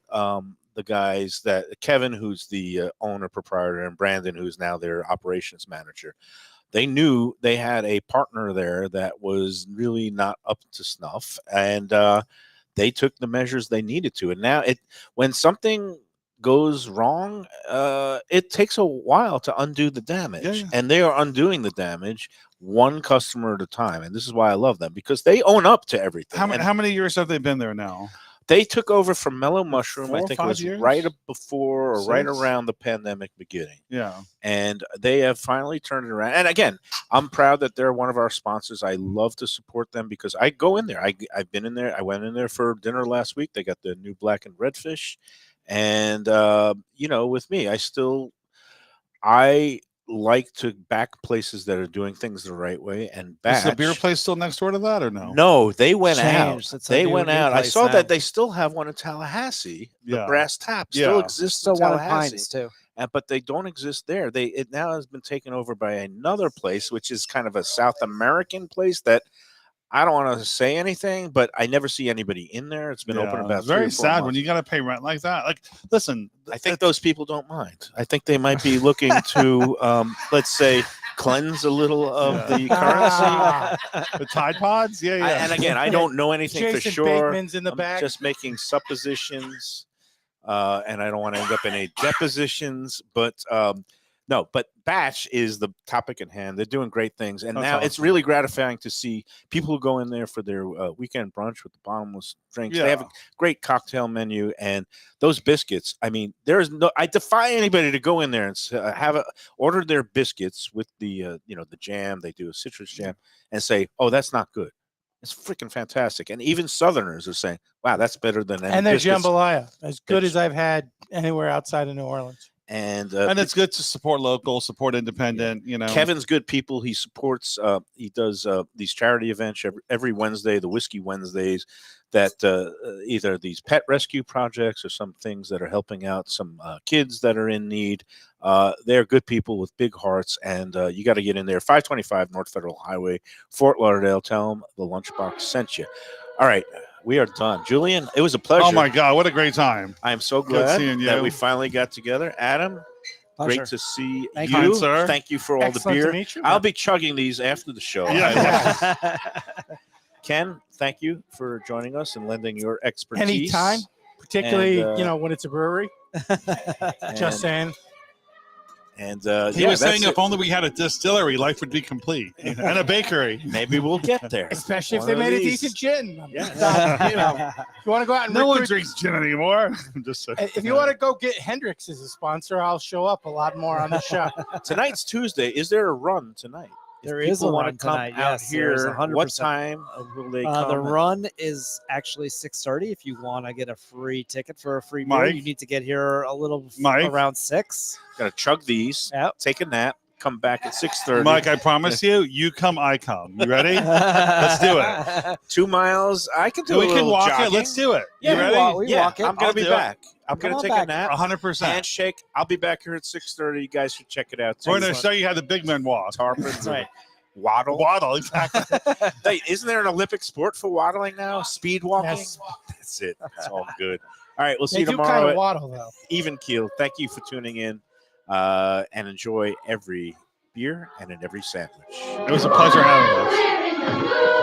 the guys that Kevin, who's the owner proprietor, and Brandon, who's now their operations manager. They knew they had a partner there that was really not up to snuff, and they took the measures they needed to. And now, when something goes wrong, it takes a while to undo the damage, and they are undoing the damage one customer at a time. And this is why I love them, because they own up to everything. How many years have they been there now? They took over from Mellow Mushroom, 4 I or think it 5 was years? right before or right 6? around the pandemic beginning. Yeah. And they have finally turned it around. And again, I'm proud that they're one of our sponsors. I love to support them because I go in there. I've been in there. I went in there for dinner last week. They got the new black and red fish. And, with me, I like to back places that are doing things the right way. And Batch, Is the beer place still next door to that, or no? No, they went Changed. out. It's a They new- went new out. I place saw now. that they still have one in Tallahassee. The Yeah. Brass Tap still Yeah. exists Still in one in Tallahassee. Pines too. But they don't exist there. It now has been taken over by another place, which is kind of a South American place that I don't want to say anything, but I never see anybody in there. It's been open about It's very 3 or 4 sad when months. you got to pay rent like that. Like, listen, I think those people don't mind. I think they might be looking to, let's say, cleanse a little of the currency. Ah, the Tide Pods, yeah. And again, I don't know anything Jason for sure. Bateman's in the I'm back. just making suppositions, and I don't want to end up in any depositions. But no, but Batch is the topic at hand. They're doing great things, and That's now it's awesome. really gratifying to see people who go in there for their weekend brunch with the bottomless drinks. They have a great cocktail menu, and those biscuits. I mean, I defy anybody to go in there and order their biscuits with the the jam. They do a citrus jam, and say, "Oh, that's not good." It's freaking fantastic. And even Southerners are saying, wow, that's better than any and their biscuits. jambalaya, as good It's- as I've had anywhere outside of New Orleans. And it's good to support local, support independent. Kevin's good people. He supports. He does these charity events every Wednesday, the Whiskey Wednesdays, that either these pet rescue projects or some things that are helping out some kids that are in need. They're good people with big hearts, and you got to get in there. 525 North Federal Highway, Fort Lauderdale. Tell them the Lunchbox sent you. All right. We are done. Julian, it was a pleasure. Oh, my God. What a great time. I am so Good glad seeing that you. we finally got together. Adam, Pleasure. great to see Thank you. you, sir. Thank you for all Excellent the to beer. meet you, I'll man. be chugging these after the show. Yeah. Ken, thank you for joining us and lending your expertise. Anytime, particularly And, when it's a brewery. Just saying. And He was saying if only we had a distillery, life would be complete. And a bakery. maybe we'll get there. Especially if One they of made a these. decent gin. Yeah. If you want to go out and No one recruit- drinks gin anymore. I'm just saying. If you want to go get Hendrix as a sponsor, I'll show up a lot more on the show. Tonight's Tuesday. Is there a run tonight? If There is a people wanna run come tonight, out yes, there is here. 100%. What time will they come? The and- run is actually 6:30. If you want to get a free ticket for a free beer, Mike? you need to get here a little Mike? around 6. Gotta chug these. Yep. Take a nap. Come back at 6:30. Mike, I promise you come, I come. You ready? Let's do it. 2 miles. I can do. We a can little walk jogging. it. Let's do it. Yeah, You we ready? walk- we yeah, walk it. I'm gonna I'll be do it. back. I'm Come gonna on take back. a nap. 100%. Handshake. I'll be back here at 6:30. You guys should check it out. We're going to show you how the big men walk. Tarpon That's River. right. Waddle. Waddle, exactly. Hey, isn't there an Olympic sport for waddling now? Speed walking. Yes. That's it. That's all good. All right, we'll see They you do tomorrow kind of at waddle though. Even Keel. Thank you for tuning in, and enjoy every beer and in every sandwich. It was a pleasure having us.